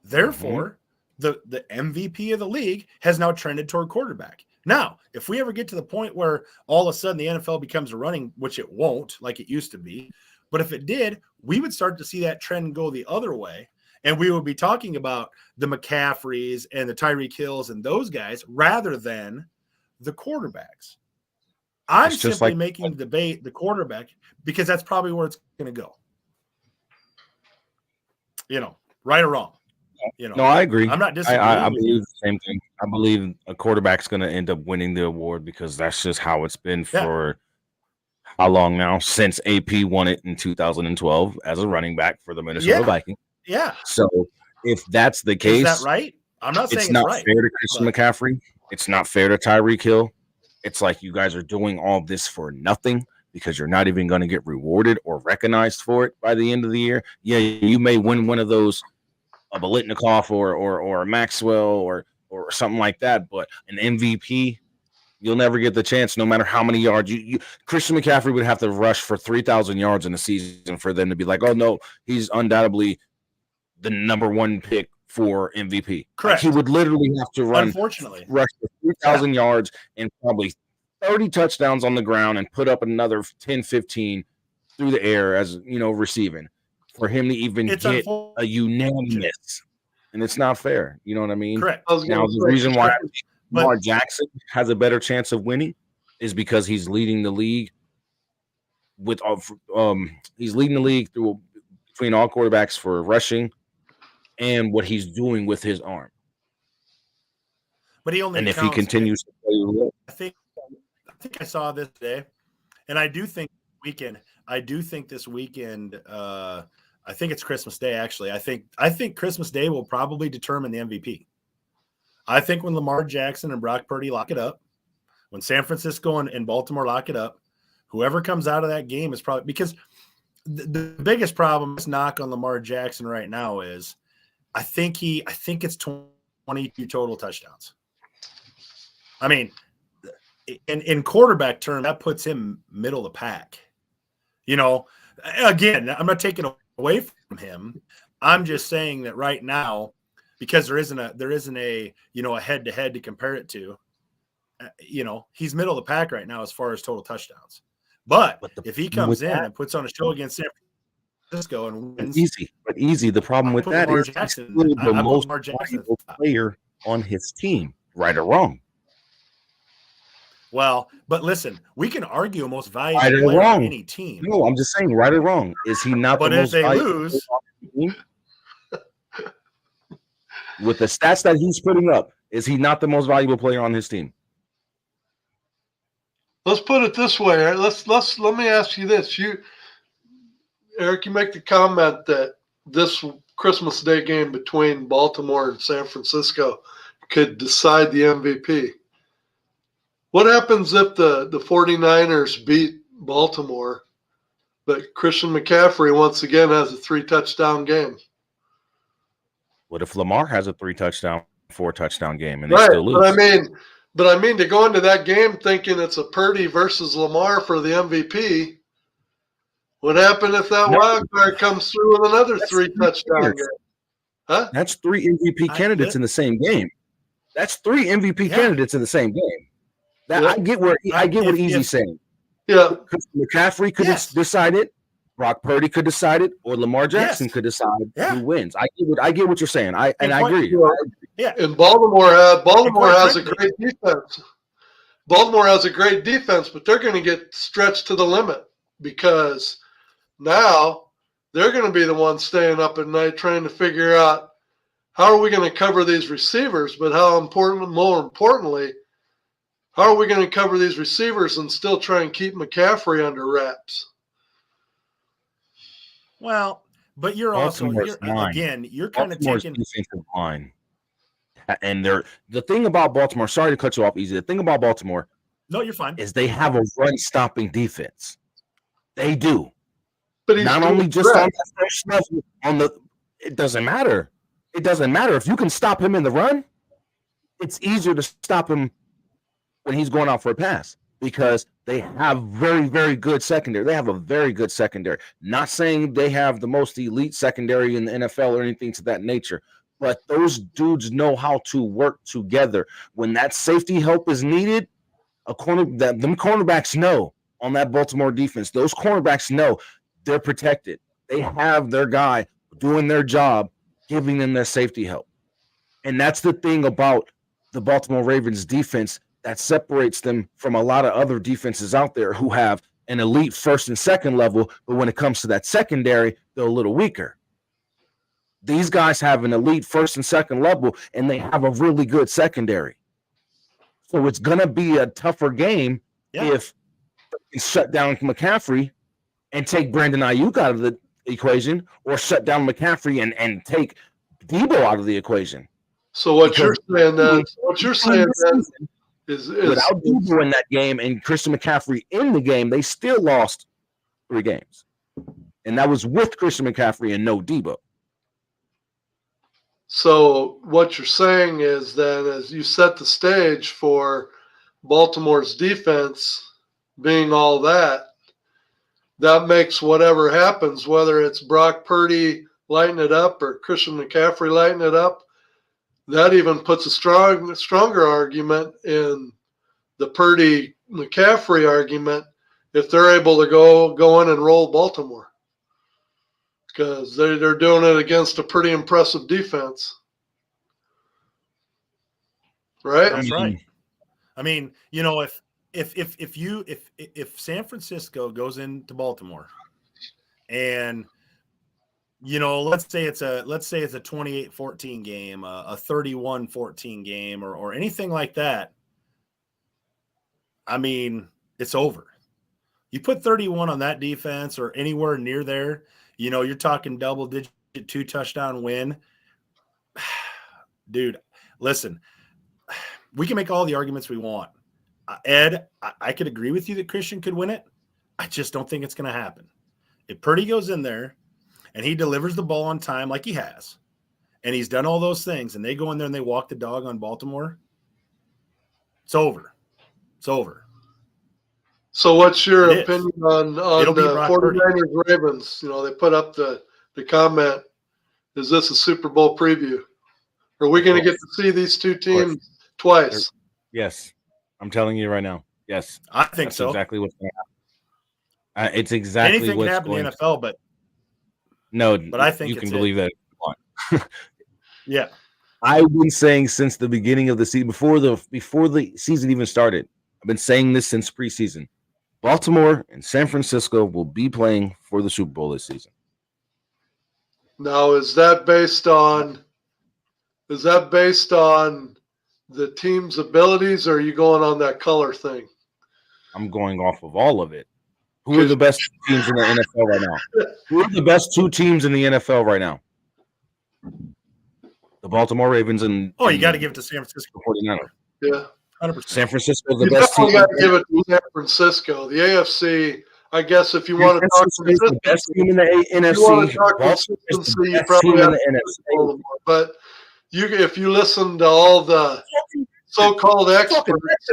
Therefore, the MVP of the league has now trended toward quarterback. Now, if we ever get to the point where all of a sudden the NFL becomes a running, which it won't like it used to be, but if it did, we would start to see that trend go the other way. And we would be talking about the McCaffreys and the Tyreek Hills and those guys rather than the quarterbacks. I'm simply making the debate the quarterback because that's probably where it's going to go. Right or wrong. No, I agree. I'm not disagreeing. I believe the same thing. I believe a quarterback's going to end up winning the award because that's just how it's been for how long now? Since AP won it in 2012 as a running back for the Minnesota Vikings. Yeah. So if that's the case, is that right? I'm not saying it's not right, fair to Christian McCaffrey. It's not fair to Tyreek Hill. It's like you guys are doing all this for nothing because you're not even going to get rewarded or recognized for it by the end of the year. Yeah, you may win one of those, a Biletnikoff or a Maxwell or something like that, but an MVP, you'll never get the chance no matter how many yards. Christian McCaffrey would have to rush for 3,000 yards in a season for them to be like, oh, no, he's undoubtedly the number one pick for MVP. Correct. Like he would literally have to rush for 3,000 yards and probably 30 touchdowns on the ground and put up another 10, 15 through the air as, receiving for him to even get a unanimous. And it's not fair. You know what I mean? Correct. Now, the reason why Lamar Jackson has a better chance of winning is because he's leading the league with he's leading the league through between all quarterbacks for rushing and what he's doing with his arm. But he only if he continues to play, I think I saw this today, and I do think this weekend. I think it's Christmas Day. Actually, I think Christmas Day will probably determine the MVP. I think when Lamar Jackson and Brock Purdy lock it up, when San Francisco and Baltimore lock it up, whoever comes out of that game is probably because the biggest problem, this knock on Lamar Jackson right now is I think it's 22 total touchdowns. I mean, in quarterback term, that puts him middle of the pack. Again, I'm not taking away from him. I'm just saying that right now, because there isn't a head-to-head to compare it to, he's middle of the pack right now as far as total touchdowns. But if he comes in and puts on a show against San Francisco and wins, easy. The problem with that is he's still the most valuable player on his team. right or wrong. Well, but listen, we can argue most valuable Right or player on wrong. any team. No, I'm just saying, right or wrong. Is he not But the if most they valuable lose, player on the team? With the stats that he's putting up, is he not the most valuable player on his team? Let's put it this way. Let me ask you this. Eric, you make the comment that this Christmas Day game between Baltimore and San Francisco could decide the MVP. What happens if the 49ers beat Baltimore, but Christian McCaffrey once again has a 3-touchdown game? What if Lamar has a 3-touchdown, 4-touchdown game and they Right, still lose? but I mean to go into that game thinking it's a Purdy versus Lamar for the MVP. What happened if that wild card comes through with another 3-touchdown game? Huh? That's 3 MVP candidates in the same game. That's 3 MVP candidates in the same game. I get what Easy's saying. Yeah. McCaffrey could decide it, Brock Purdy could decide it, or Lamar Jackson could decide who wins. I get what you're saying. I agree. Yeah. And Baltimore has a great defense. Baltimore has a great defense, but they're going to get stretched to the limit because now they're going to be the ones staying up at night trying to figure out how are we going to cover these receivers, but more importantly, how are we going to cover these receivers and still try and keep McCaffrey under wraps? Well, but you're kind of taking defensive line. And the thing about Baltimore, sorry to cut you off, Easy. The thing about Baltimore, no, you're fine, is they have a run-stopping defense. They do. But not only just on that first level, it doesn't matter. It doesn't matter. If you can stop him in the run, it's easier to stop him when he's going out for a pass because they have very, very good secondary. They have a very good secondary. Not saying they have the most elite secondary in the NFL or anything to that nature, but those dudes know how to work together. When that safety help is needed, them cornerbacks know on that Baltimore defense. Those cornerbacks know they're protected. They have their guy doing their job, giving them their safety help. And that's the thing about the Baltimore Ravens defense that separates them from a lot of other defenses out there who have an elite first and second level, but when it comes to that secondary, they're a little weaker. These guys have an elite first and second level, and they have a really good secondary. So it's going to be a tougher game if you shut down McCaffrey and take Brandon Ayuk out of the equation, or shut down McCaffrey and take Debo out of the equation. So what you're saying is without Debo in that game and Christian McCaffrey in the game, they still lost 3 games. And that was with Christian McCaffrey and no Debo. So what you're saying is then as you set the stage for Baltimore's defense being all that makes whatever happens, whether it's Brock Purdy lighting it up or Christian McCaffrey lighting it up, that even puts a stronger argument in the Purdy McCaffrey argument if they're able to go in and roll Baltimore, because they're doing it against a pretty impressive defense, right? That's right. I mean, you know, if San Francisco goes into Baltimore and, you know, let's say it's a 28-14 game, a 31-14 game or anything like that, I mean, it's over. You put 31 on that defense or anywhere near there, you know, you're talking double-digit 2-touchdown win. Dude, listen, we can make all the arguments we want. Ed, I could agree with you that Christian could win it. I just don't think it's going to happen. If Purdy goes in there and he delivers the ball on time like he has, and he's done all those things, and they go in there and they walk the dog on Baltimore, it's over. It's over. So what's your opinion on the 49ers Ravens? You know, they put up the comment, is this a Super Bowl preview? Are we going to get to see these two teams twice? Yes. I'm telling you right now. Yes. I think That's so. exactly what's going to happen. It's exactly anything what's can happen in the NFL, but no, I think you can believe that. Yeah. I've been saying since the beginning of the season, before the season even started. I've been saying this since preseason. Baltimore and San Francisco will be playing for the Super Bowl this season. Now, is that based on the team's abilities, or are you going on that color thing? I'm going off of all of it. Who are the best teams in the NFL right now? Who are the best two teams in the NFL right now? The Baltimore Ravens and you got to give it to San Francisco. 49ers. Yeah. 100%. San Francisco, the You best team. definitely got to give it to San Francisco. The AFC, I guess, if you want to talk the best team in the if you want to NFC. talk Baltimore is consistency, the you best probably team have in to the a little more. But if you listen to all the so-called experts,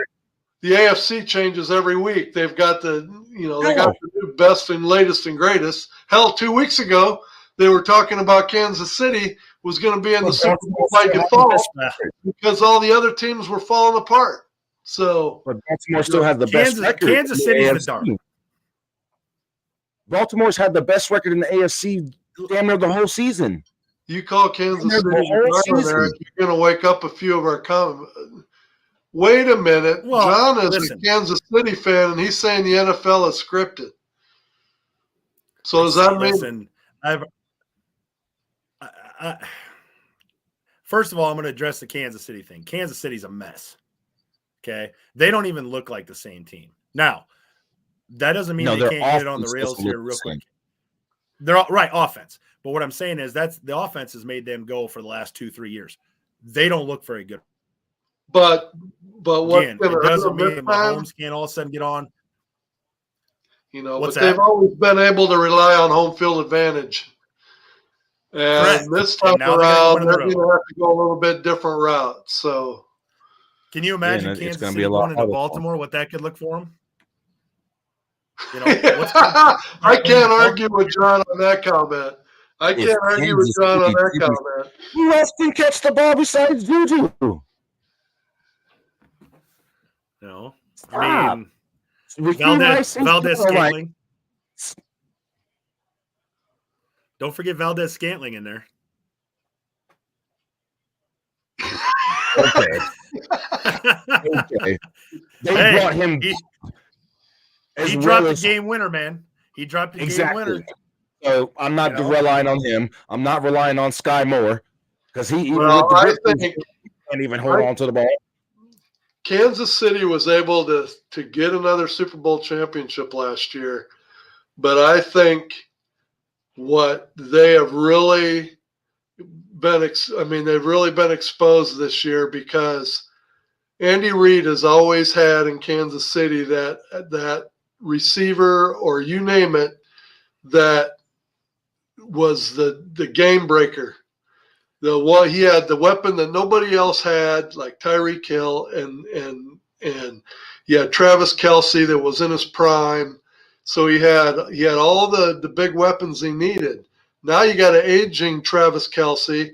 the AFC changes every week. They've got the new best and latest and greatest. Hell, 2 weeks ago they were talking about Kansas City was going to be in the Super Bowl by default because all the other teams were falling apart. So, but Baltimore still had the best record. Kansas City's the dark. Baltimore's had the best record in the AFC damn near the whole season. You call Kansas City the dark, Eric, you're going to wake up a few of our comments. Wait a minute. Well, John is a Kansas City fan, and he's saying the NFL is scripted. So does that mean? Listen, first of all, I'm going to address the Kansas City thing. Kansas City's a mess. Okay, they don't even look like the same team. Now, that doesn't mean they can't get it on the rails here real quick. They're all right offense, but what I'm saying is that's the offense has made them go for the last 2-3 years. They don't look very good. But what it doesn't mean Mahomes can't all of a sudden get on. But they've always been able to rely on home field advantage. And Correct. This time around, they're going to have to go a little bit different route. So, can you imagine Kansas City going into Baltimore? What that could look for them? I can't argue with John on that comment. Who else can catch the ball besides Juju? No, I mean Valdez-Scantling. Don't forget Valdez-Scantling in there. Okay. They brought him. He dropped the game winner, man. He dropped the game winner. So I'm not relying on him. I'm not relying on Sky Moore because he can't even hold on to the ball. Kansas City was able to get another Super Bowl championship last year, but I think what they have really they've really been exposed this year because Andy Reid has always had in Kansas City that receiver or you name it that was the game breaker. He had the weapon that nobody else had, like Tyreek Hill, and you had Travis Kelce that was in his prime. So he had all the big weapons he needed. Now you got an aging Travis Kelce,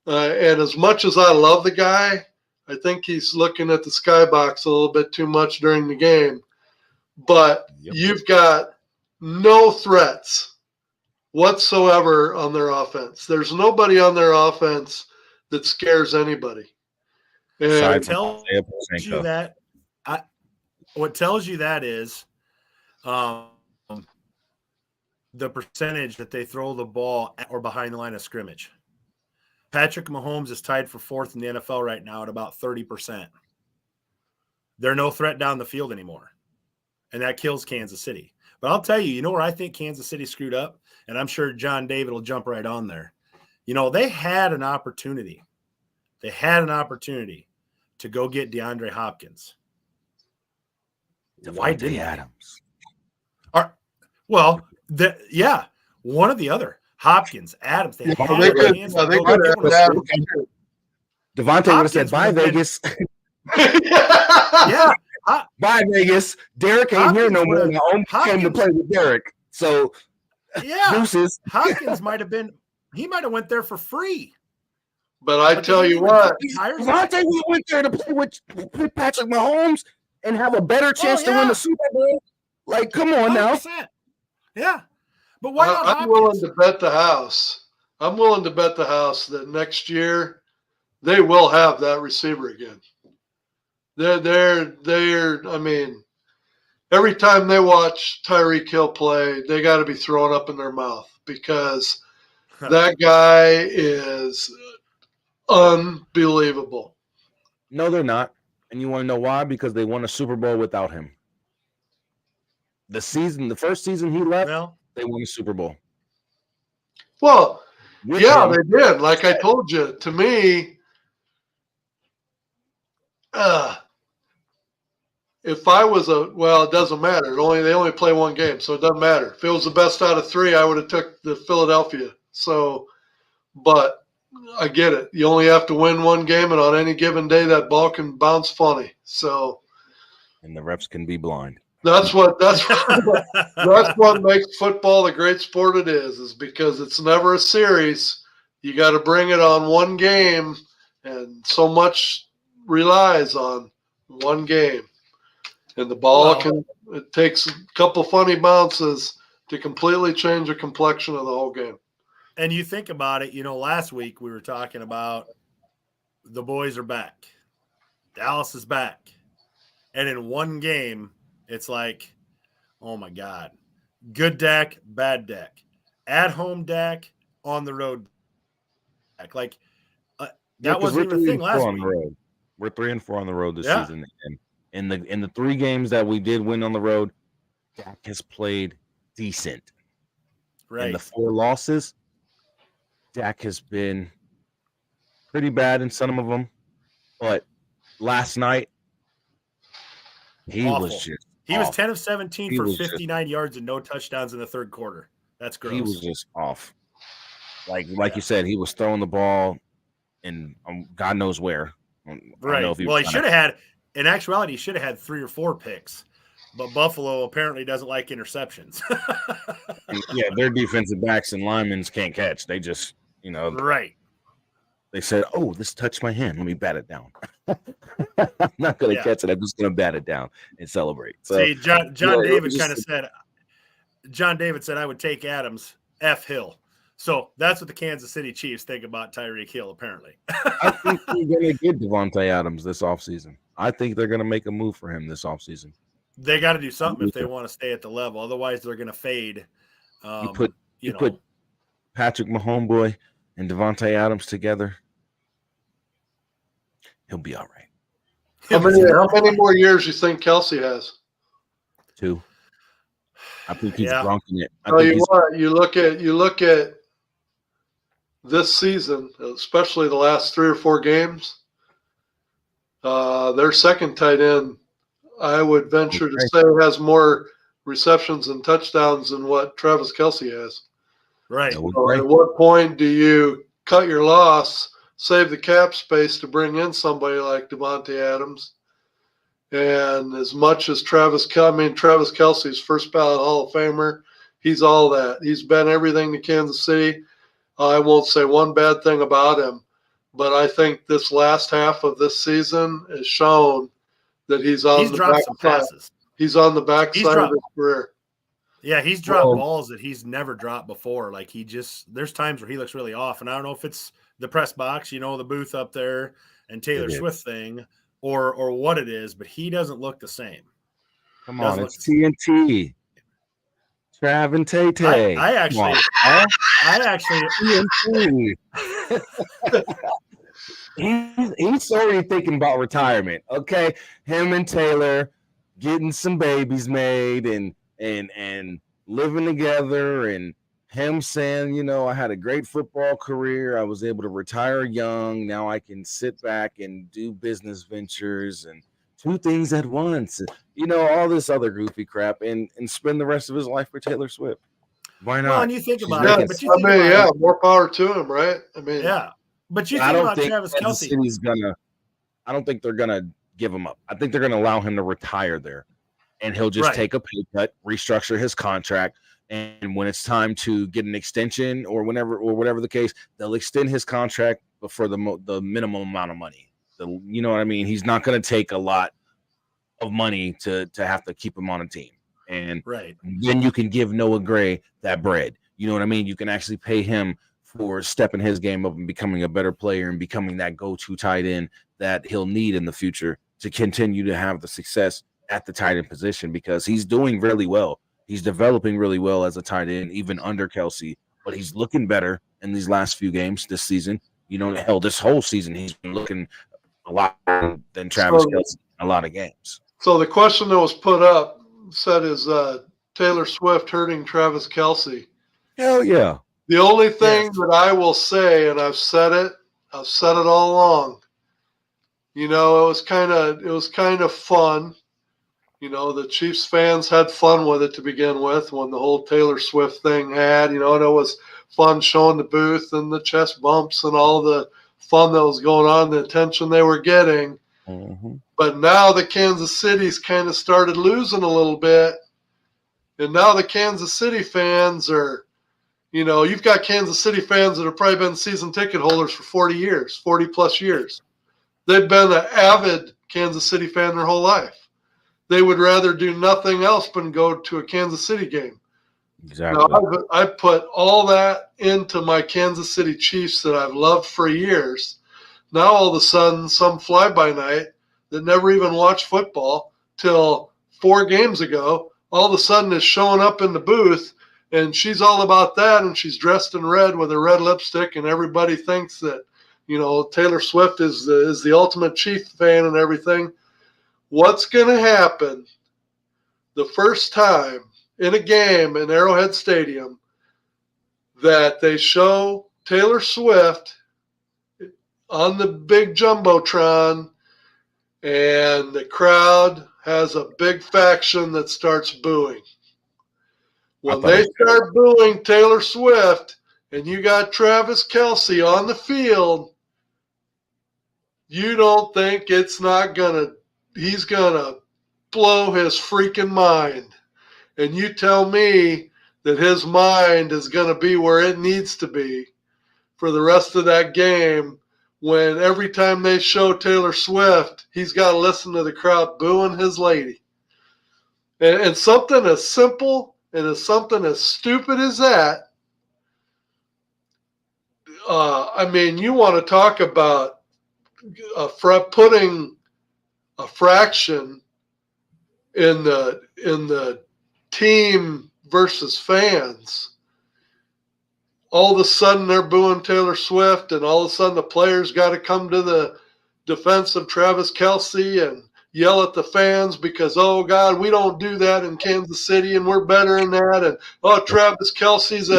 and as much as I love the guy, I think he's looking at the skybox a little bit too much during the game. But You've got no threats whatsoever on their offense. There's nobody on their offense that scares anybody. And what tells you that is the percentage that they throw the ball at or behind the line of scrimmage. Patrick Mahomes is tied for fourth in the NFL right now at about 30%. They're no threat down the field anymore, and that kills Kansas City. But I'll tell you, where I think Kansas City screwed up, and I'm sure John David will jump right on there. They had an opportunity. They had an opportunity to go get DeAndre Hopkins. Why didn't Adams? One or the other. Hopkins, Adams. Devontae would have said, "Bye, Vegas." Yeah. Bye, Vegas. Derek ain't here no more. I came to play with Derek. So, deuces. Hopkins might have went there for free. But I tell you what, Devontae went there to play with Patrick Mahomes and have a better chance to win the Super Bowl. Like, come on 100%. Now. Yeah. But why not? I'm willing to bet the house. I'm willing to bet the house that next year they will have that receiver again. They're. I mean, every time they watch Tyreek Hill play, they got to be throwing up in their mouth because that guy is unbelievable. No, they're not. And you want to know why? Because they won a Super Bowl without him. The first season he left, Well, they won a Super Bowl. Well, With yeah, him, they did. Like I told you, to me, if I was it doesn't matter. They only play one game, so it doesn't matter. If it was the best out of 3, I would have took the Philadelphia. So, but I get it. You only have to win one game, and on any given day, that ball can bounce funny. So, and the refs can be blind. that's what makes football the great sport it is because it's never a series. You got to bring it on one game, and so much relies on one game. And the ball it takes a couple funny bounces to completely change the complexion of the whole game. and you think about it, last week we were talking about the boys are back. Dallas is back. And in one game, it's like, oh my God. Good Dak, bad Dak. At home Dak, on the road Dak. Like, that wasn't even a thing last week. We're 3-4 on the road this season. And in the 3 games that we did win on the road, Dak has played decent. Right. In the 4 losses, Dak has been pretty bad in some of them. But last night, he Awful. was just He was off. 10 of 17 He for was 59 yards and no touchdowns in the third quarter. That's gross. He was just off. Like you said, he was throwing the ball and God knows where. Right. Well, he should have had, in actuality, he should have had 3 or 4 picks. But Buffalo apparently doesn't like interceptions. Yeah, their defensive backs and linemen can't catch. They just, right. They said, "Oh, this touched my hand. Let me bat it down." I'm not going to catch it. I'm just going to bat it down and celebrate. So, see, John David kind of said, John David said, I would take Adams, F Hill. So that's what the Kansas City Chiefs think about Tyreek Hill, apparently. I think they're going to get Devontae Adams this offseason. I think they're going to make a move for him this offseason. They got to do something if they want to stay at the level. Otherwise, they're going to fade. You put Patrick Mahomes and Devontae Adams together, he'll be all right. How many more years you think Kelsey has? 2. I think he's drunk in it. You look at this season, especially the last 3 or 4 games. Their second tight end, I would venture to say, has more receptions and touchdowns than what Travis Kelce has. Right. So at what point do you cut your loss, save the cap space to bring in somebody like Devontae Adams? And as much as Travis Kelce's first ballot Hall of Famer, he's all that. He's been everything to Kansas City. I won't say one bad thing about him, but I think this last half of this season has shown that he's dropped some passes. He's on the backside of his career. Yeah, he's dropped balls that he's never dropped before. Like there's times where he looks really off. And I don't know if it's the press box, the booth up there and Taylor Swift thing or what it is, but he doesn't look the same. Come on, it's TNT. Trav and Tay-Tay. I actually he's already thinking about retirement. Okay. Him and Taylor getting some babies made and living together, and him saying, I had a great football career. I was able to retire young. Now I can sit back and do business ventures and 2 things at once. All this other goofy crap and spend the rest of his life for Taylor Swift. Why not? Well, and you think about it, but more power to him, right? But you think about Travis Kelce. I don't think they're gonna give him up. I think they're gonna allow him to retire there, and he'll just take a pay cut, restructure his contract, and when it's time to get an extension or whatever the case, they'll extend his contract for the minimum amount of money. You know what I mean? He's not going to take a lot of money to have to keep him on a team, and then you can give Noah Gray that bread. You know what I mean? You can actually pay him for stepping his game up and becoming a better player and becoming that go-to tight end that he'll need in the future to continue to have the success at the tight end position, because he's doing really well. He's developing really well as a tight end, even under Kelce, but he's looking better in these last few games this season. Hell, this whole season he's been looking a lot better than Travis Kelce in a lot of games. So the question that was put up said, is Taylor Swift hurting Travis Kelce? Hell yeah. The only thing that I will say, and I've said it all along, it was kind of fun. The Chiefs fans had fun with it to begin with when the whole Taylor Swift thing had, and it was fun showing the booth and the chest bumps and all the fun that was going on, the attention they were getting. Mm-hmm. But now the Kansas City's kind of started losing a little bit. And now the Kansas City fans are, you've got Kansas City fans that have probably been season ticket holders for 40 plus years. They've been an avid Kansas City fan their whole life. They would rather do nothing else but go to a Kansas City game. Exactly. Now, I put all that into my Kansas City Chiefs that I've loved for years. Now all of a sudden, some fly-by-night that never even watched football till 4 games ago, all of a sudden is showing up in the booth, and she's all about that, and she's dressed in red with a red lipstick, and everybody thinks that, Taylor Swift is the ultimate Chief fan and everything. What's going to happen the first time in a game in Arrowhead Stadium that they show Taylor Swift on the big Jumbotron and the crowd has a big faction that starts booing? When they start booing Taylor Swift and you got Travis Kelce on the field, you don't think he's gonna blow his freaking mind. And you tell me that his mind is going to be where it needs to be for the rest of that game, when every time they show Taylor Swift, he's got to listen to the crowd booing his lady. And something as simple and something as stupid as that, you want to talk about putting a fraction in the team versus fans. All of a sudden they're booing Taylor Swift, and all of a sudden the players got to come to the defense of Travis Kelce and yell at the fans because, oh God, we don't do that in Kansas City and we're better than that. And Travis Kelce's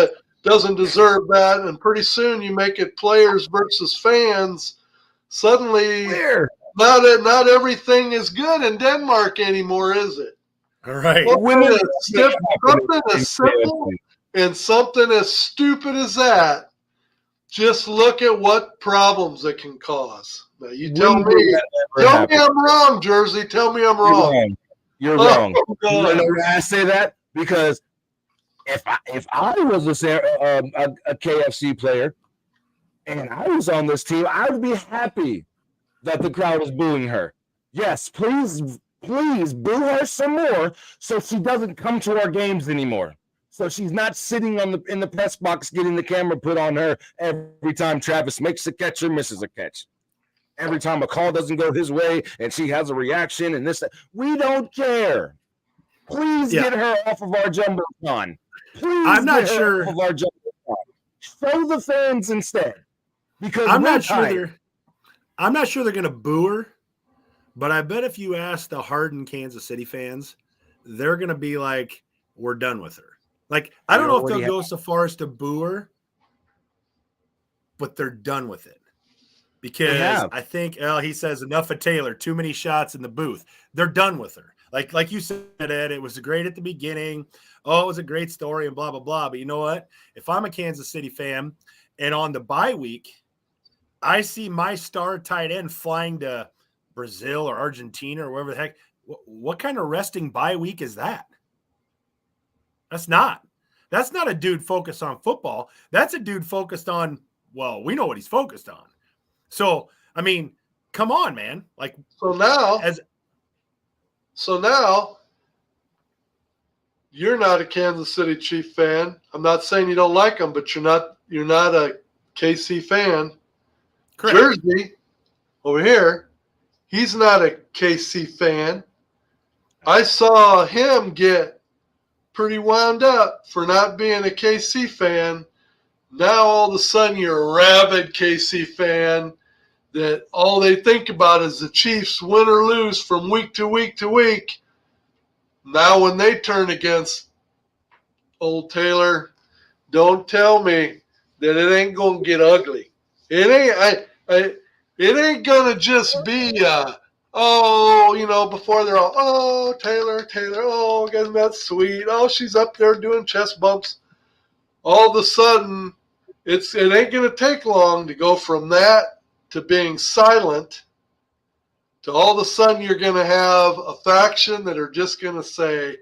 doesn't deserve that. And pretty soon you make it players versus fans. Suddenly, not everything is good in Denmark anymore, is it? All right. Something as simple and something as stupid as that. Just look at what problems it can cause. Now you tell me I'm wrong, Jersey. Tell me I'm wrong. You're wrong. You know why I say that? Because if I was a KFC player and I was on this team, I would be happy that the crowd was booing her. Yes, please boo her some more so she doesn't come to our games anymore. So she's not sitting in the press box getting the camera put on her every time Travis makes a catch or misses a catch. Every time a call doesn't go his way and she has a reaction and this. We don't care. Please get her off of our Jumbotron. Please, I'm not sure. Off of our Jumbotron. Show the fans instead. Because I'm not sure they're going to boo her. But I bet if you ask the hardened Kansas City fans, they're going to be like, we're done with her. Like, I don't know if they'll go so far as to boo her, but they're done with it. Because I think he says enough of Taylor, too many shots in the booth. They're done with her. Like you said, Ed, it was great at the beginning. Oh, it was a great story and blah, blah, blah. But you know what? If I'm a Kansas City fan and on the bye week, I see my star tight end flying to Brazil or Argentina or wherever the heck, what kind of resting bye week is that? That's not a dude focused on football. That's a dude focused on, well, we know what he's focused on. So, I mean, come on, man. Like, so now you're not a Kansas City Chief fan. I'm not saying you don't like them, but you're not you're not a KC fan. Correct. Jersey over here, he's not a KC fan. I saw him get pretty wound up for not being a KC fan. Now all of a sudden you're a rabid KC fan that all they think about is the Chiefs win or lose from week to week to week. Now when they turn against old Taylor, don't tell me that it ain't gonna get ugly. It ain't. It ain't gonna just be before they're all, oh, Taylor, oh, isn't that sweet? Oh, she's up there doing chest bumps. All of a sudden, it ain't gonna take long to go from that to being silent to all of a sudden you're gonna have a faction that are just gonna say,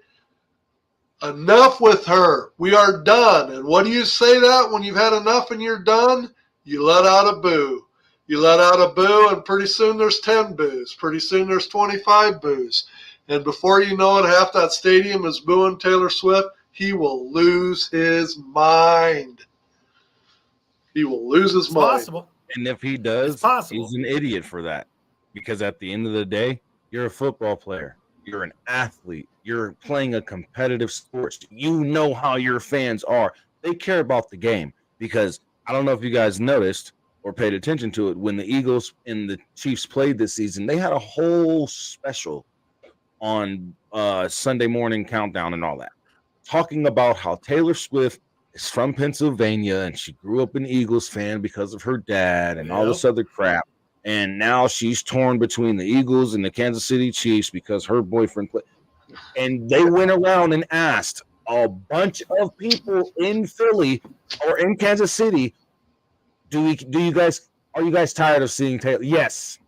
enough with her. We are done. And what do you say that when you've had enough and you're done? You let out a boo. You let out a boo, and pretty soon there's 10 boos. Pretty soon there's 25 boos. And before you know it, half that stadium is booing Taylor Swift. He will lose his mind. He will lose his mind. Possible. And if he does, he's an idiot for that. Because at the end of the day, you're a football player. You're an athlete. You're playing a competitive sport. You know how your fans are. They care about the game. Because I don't know if you guys noticed or paid attention to it. When the Eagles and the Chiefs played this season, they had a whole special on Sunday morning countdown and all that, talking about how Taylor Swift is from Pennsylvania and she grew up an Eagles fan because of her dad and all this other crap. And now she's torn between the Eagles and the Kansas City Chiefs because her boyfriend played. And they went around and asked a bunch of people in Philly or in Kansas City, are you guys tired of seeing Taylor? Yes.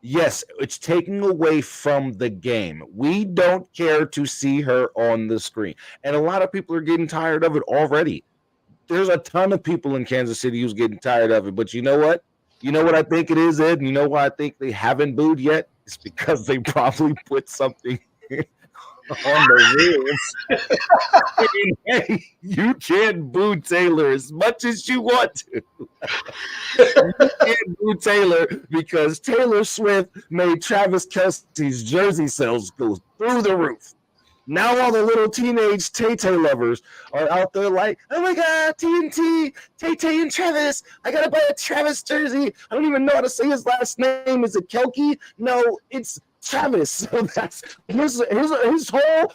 Yes, it's taking away from the game. We don't care to see her on the screen. And a lot of people are getting tired of it already. There's a ton of people in Kansas City who's getting tired of it. But you know what? You know what I think it is, Ed? You know why I think they haven't booed yet? It's because they probably put something on the rules. Hey, you can't boo Taylor as much as you want to. You can't boo Taylor because Taylor Swift made Travis Kelce's jersey sales go through the roof. Now all the little teenage Tay-Tay lovers are out there like, oh my God, TNT, Tay-Tay and Travis. I got to buy a Travis jersey. I don't even know how to say his last name. Is it Kelke? No, it's Travis. So that's his whole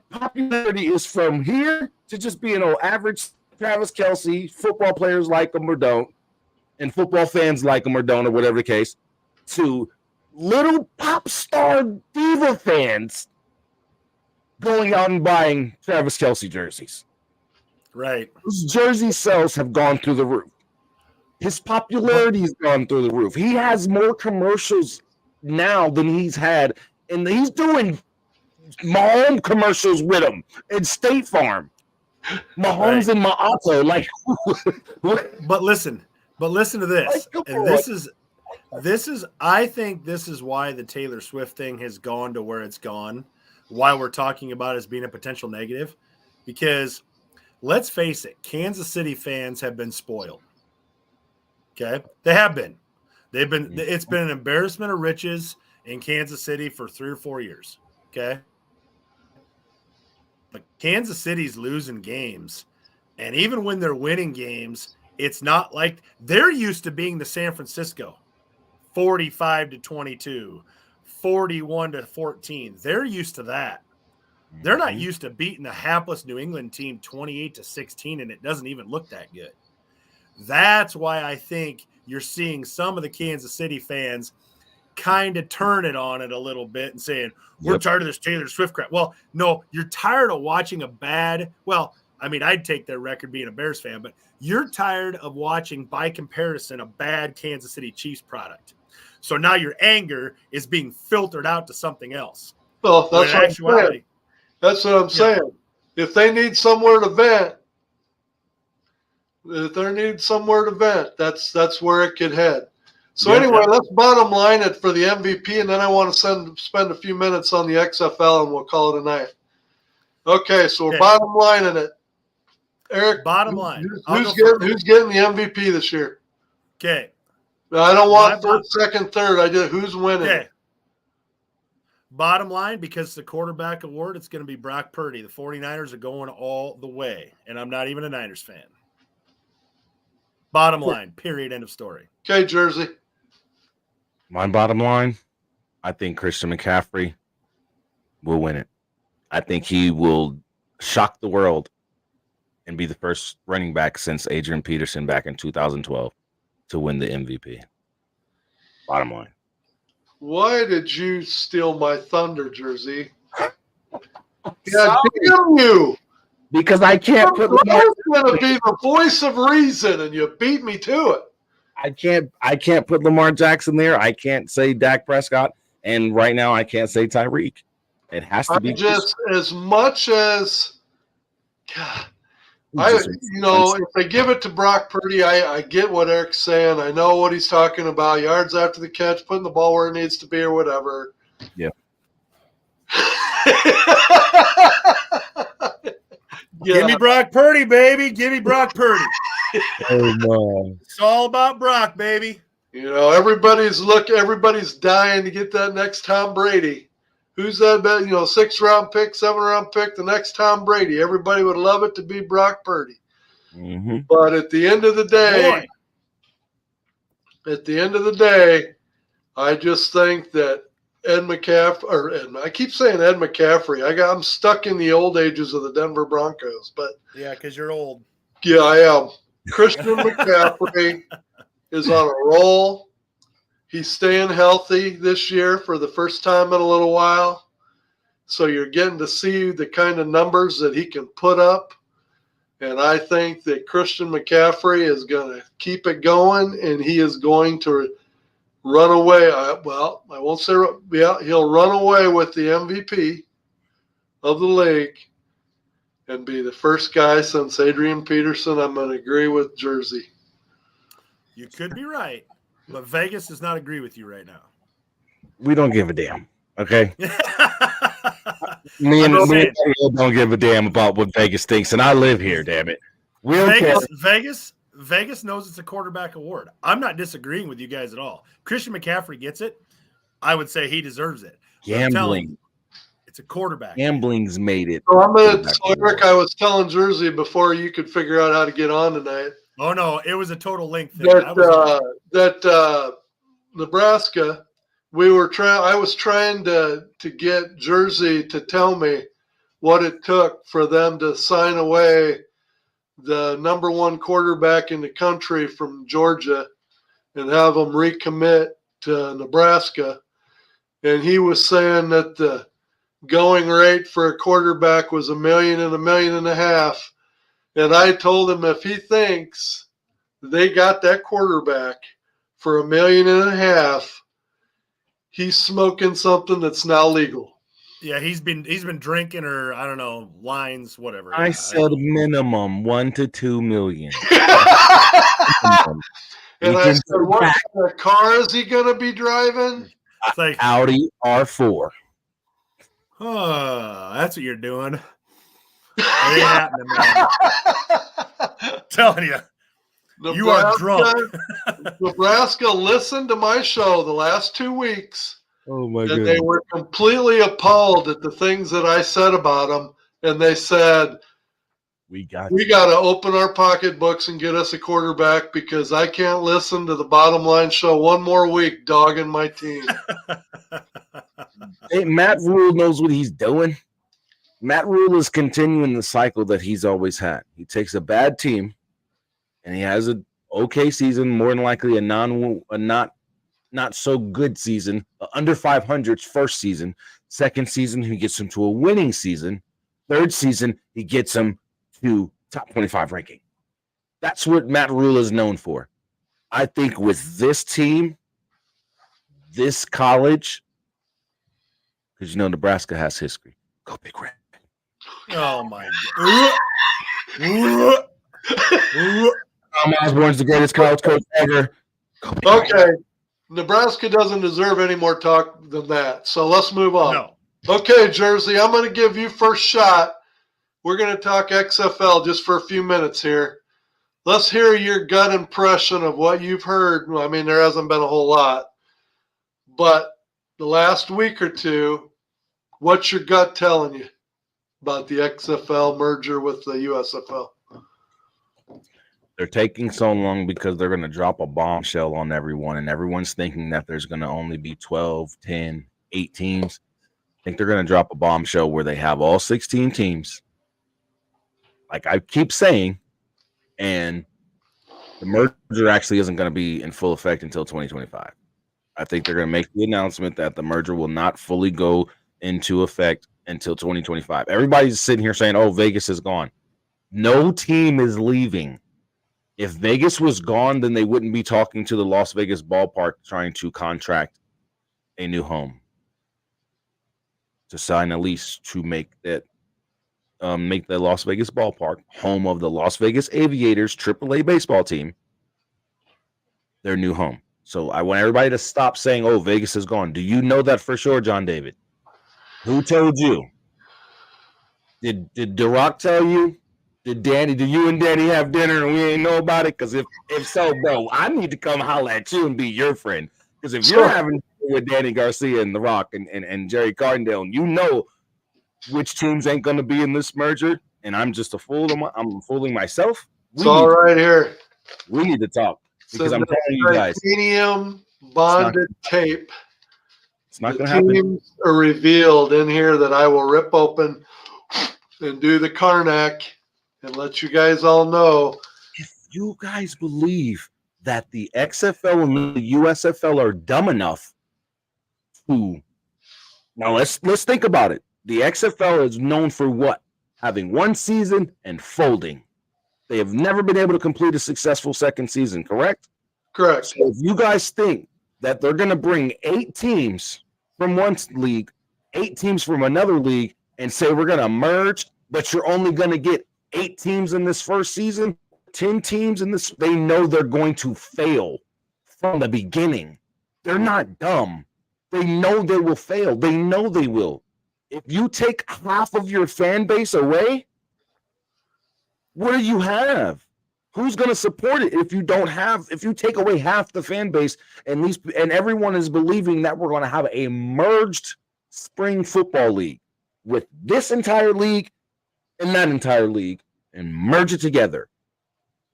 popularity is from here to just being an average Travis Kelce. Football players like him or don't, and football fans like him or don't, or whatever the case, to little pop star diva fans going out and buying Travis Kelce jerseys. Right. His jersey sales have gone through the roof. His popularity has gone through the roof. He has more commercials now than he's had, and he's doing Mahomes commercials with him and State Farm. Mahomes and Maato, But listen to this. I think this is why the Taylor Swift thing has gone to where it's gone. Why we're talking about it as being a potential negative, because let's face it, Kansas City fans have been spoiled. Okay, they have been. They've been. It's been an embarrassment of riches in Kansas City for 3 or 4 years. Okay, but Kansas City's losing games, and even when they're winning games, it's not like they're used to being the San Francisco, 45-22. 41-14. They're used to that. They're not used to beating a hapless New England team 28-16, and it doesn't even look that good. That's why I think you're seeing some of the Kansas City fans kind of turn it on it a little bit and saying, we're tired of this Taylor Swift crap. Well, no, you're tired of watching I'd take their record being a Bears fan, but you're tired of watching, by comparison, a bad Kansas City Chiefs product. So now your anger is being filtered out to something else. Well, that's what I'm saying. That's what I'm saying. If they need somewhere to vent, that's where it could head. So anyway, let's bottom line it for the MVP, and then I want to spend a few minutes on the XFL, and we'll call it a night. Okay, so we're bottom lining it. Eric, Bottom line, who's getting the MVP this year? Okay. I don't want My first, second, third. I did. Who's winning? Okay. Bottom line, because the quarterback award, it's going to be Brock Purdy. The 49ers are going all the way, and I'm not even a Niners fan. Bottom line, period, end of story. Okay, Jersey. My bottom line, I think Christian McCaffrey will win it. I think he will shock the world and be the first running back since Adrian Peterson back in 2012 to win the MVP. Bottom line. Why did you steal my thunder, Jersey? Yeah, damn you! Because I can't put I was going to be the voice of reason, and you beat me to it. I can't put Lamar Jackson there. I can't say Dak Prescott, and right now I can't say Tyreek. It has to be just as much as God. If they give it to Brock Purdy, I get what Eric's saying. I know what he's talking about. Yards after the catch, putting the ball where it needs to be or whatever. Yeah. Give me Brock Purdy, baby. Give me Brock Purdy. Oh, no. It's all about Brock, baby. Everybody's dying to get that next Tom Brady. Who's that? 6th-round pick, 7th-round pick, the next Tom Brady. Everybody would love it to be Brock Purdy. Mm-hmm. But at the end of the day, I just think that Ed McCaffrey, I keep saying Ed McCaffrey. I'm stuck in the old ages of the Denver Broncos, but yeah, because you're old. Yeah, I am. Christian McCaffrey is on a roll. He's staying healthy this year for the first time in a little while. So you're getting to see the kind of numbers that he can put up. And I think that Christian McCaffrey is going to keep it going, and he is going to run away. I won't say, he'll run away with the MVP of the league and be the first guy since Adrian Peterson. I'm going to agree with Jersey. You could be right, but Vegas does not agree with you right now. We don't give a damn, okay? Me and don't give a damn about what Vegas thinks, and I live here, damn it. Vegas knows it's a quarterback award. I'm not disagreeing with you guys at all. Christian McCaffrey gets it. I would say he deserves it. Gambling. It's a quarterback. Gambling's made it. So Eric, I was telling Jersey before you could figure out how to get on tonight. Oh no, it was a total link thing. That Nebraska, I was trying to get Jersey to tell me what it took for them to sign away the number one quarterback in the country from Georgia and have them recommit to Nebraska. And he was saying that the going rate for a quarterback was $1 million and $1.5 million. And I told him if he thinks they got that quarterback for $1.5 million, he's smoking something that's now legal. Yeah, he's been drinking, or I don't know, lines, whatever. I said minimum $1 to $2 million. And I said, what kind of car is he going to be driving? It's like Audi R4. Oh, that's what you're doing. It ain't happening, man. I'm telling you. You are drunk. Nebraska listened to my show the last 2 weeks. Oh, my God. And they were completely appalled at the things that I said about them. And they said, we got to open our pocketbooks and get us a quarterback because I can't listen to the Bottom Line show one more week dogging my team. Hey, Matt Rule knows what he's doing. Matt Rule is continuing the cycle that he's always had. He takes a bad team, and he has an okay season, more than likely a not so good season, under 500's first season. Second season, he gets him to a winning season. Third season, he gets him to top 25 ranking. That's what Matt Rule is known for. I think with this team, this college, because Nebraska has history. Go Big Red. Oh my God. Tom Osborne's the greatest college coach ever. Okay. Nebraska doesn't deserve any more talk than that. So let's move on. No. Okay, Jersey, I'm going to give you first shot we're going to talk XFL just for a few minutes here. Let's hear your gut impression of what you've heard. I mean, there hasn't been a whole lot, but the last week or two, what's your gut telling you about the XFL merger with the USFL? They're taking so long because they're going to drop a bombshell on everyone, and everyone's thinking that there's going to only be 12, 10, 8 teams. I think they're going to drop a bombshell where they have all 16 teams, like I keep saying, and the merger actually isn't going to be in full effect until 2025. I think they're going to make the announcement that the merger will not fully go into effect until 2025. Everybody's sitting here saying, oh, Vegas is gone. No team is leaving. If Vegas was gone, then they wouldn't be talking to the Las Vegas ballpark trying to contract a new home, to sign a lease to make the Las Vegas ballpark home of the Las Vegas Aviators AAA baseball team, their new home. So I want everybody to stop saying, oh, Vegas is gone. Do you know that for sure, John David? Who told you? Did The Rock tell you? Did you and Danny have dinner and we ain't know about it? Because if so, bro, I need to come holler at you and be your friend. Because if you're having dinner with Danny Garcia and The Rock and Jerry Cardindale, you know which teams ain't going to be in this merger, and I'm just a fool. I'm fooling myself. It's all right here. We need to talk because I'm telling you guys, titanium bonded tape. it's not The going to happen. teams are revealed in here that I will rip open and do the Karnak and let you guys all know. If you guys believe that the XFL and the USFL are dumb enough to, now let's think about it. The XFL is known for what? Having one season and folding. They have never been able to complete a successful second season, correct? Correct. So if you guys think that they're going to bring 8 teams from one league, 8 teams from another league, and say we're going to merge, but you're only going to get 8 teams in this first season, 10 teams in this, they know they're going to fail from the beginning. They're not dumb. They know they will fail. They know they will. If you take half of your fan base away, what do you have? Who's going to support it if you take away half the fan base and everyone is believing that we're going to have a merged spring football league with this entire league and that entire league and merge it together?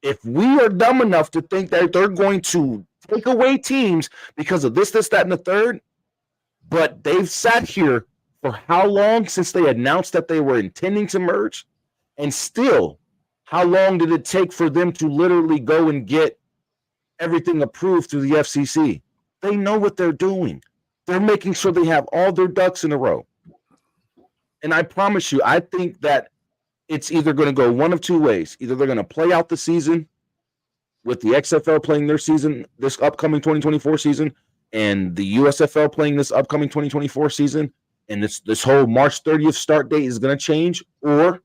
If we are dumb enough to think that they're going to take away teams because of this, that, and the third, but they've sat here for how long since they announced that they were intending to merge? And still, how long did it take for them to literally go and get everything approved through the FCC? They know what they're doing. They're making sure they have all their ducks in a row. And I promise you, I think that it's either going to go one of two ways. Either they're going to play out the season with the XFL playing their season, this upcoming 2024 season, and the USFL playing this upcoming 2024 season, and this whole March 30th start date is going to change, or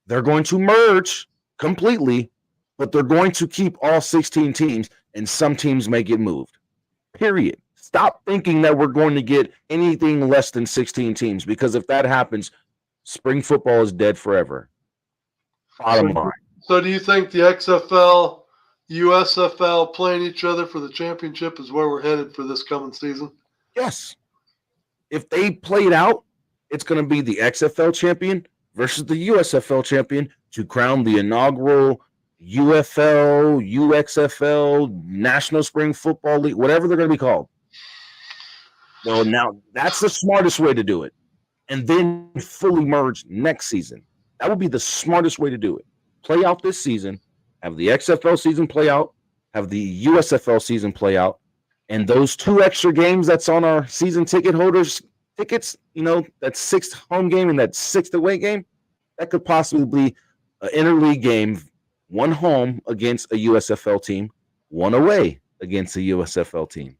they're going to merge completely, but they're going to keep all 16 teams, and some teams may get moved. Period. Stop thinking that we're going to get anything less than 16 teams, because if that happens, spring football is dead forever. Bottom line. So do you think the XFL, USFL playing each other for the championship is where we're headed for this coming season? Yes. If they play it out, it's going to be the XFL champion versus the USFL champion to crown the inaugural UFL, UXFL, National Spring Football League, whatever they're going to be called. Well, now that's the smartest way to do it. And then fully merge next season. That would be the smartest way to do it. Play out this season, have the XFL season play out, have the USFL season play out, and those 2 extra games that's on our season ticket holders' tickets, that 6th home game and that 6th away game, that could possibly be an interleague game, 1 home against a USFL team, 1 away against a USFL team.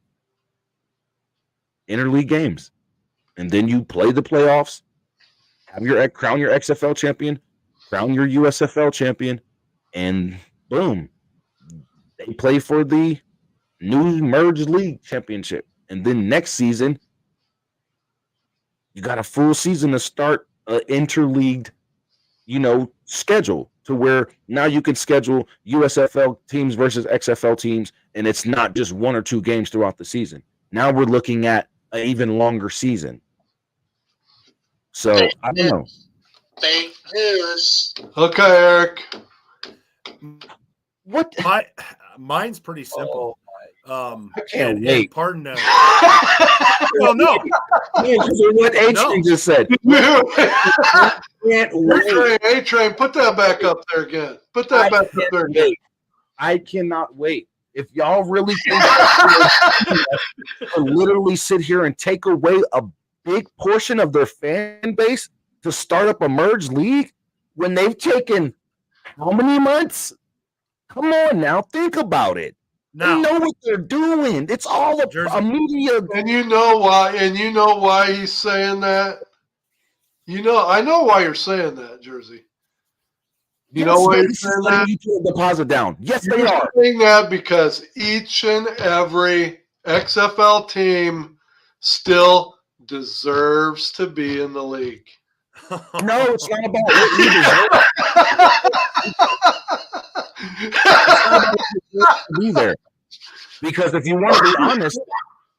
Interleague games. And then you play the playoffs, crown your XFL champion, crown your USFL champion, and boom, they play for the new merged league championship. And then next season, you got a full season to start an interleague, schedule to where now you can schedule USFL teams versus XFL teams, and it's not just 1 or 2 games throughout the season. Now we're looking at an even longer season. So I don't know. Fake news. Okay, Eric. What? Mine's pretty simple. I can't and wait. Pardon. Well, no. What H just said. Can't wait. A-Train, put that back up there again. Put that back up there again. I cannot wait. If y'all really think to literally sit here and take away a big portion of their fan base to start up a merged league when they've taken how many months? Come on now, think about it. Now, they know what they're doing. It's all a media. And you know why? And you know why he's saying that? I know why you're saying that, Jersey. You know why you're saying that? You put a deposit down. Yes, they are. Saying that because each and every XFL team still deserves to be in the league. No, it's not about what you deserve. Be there. Because if you want to be honest,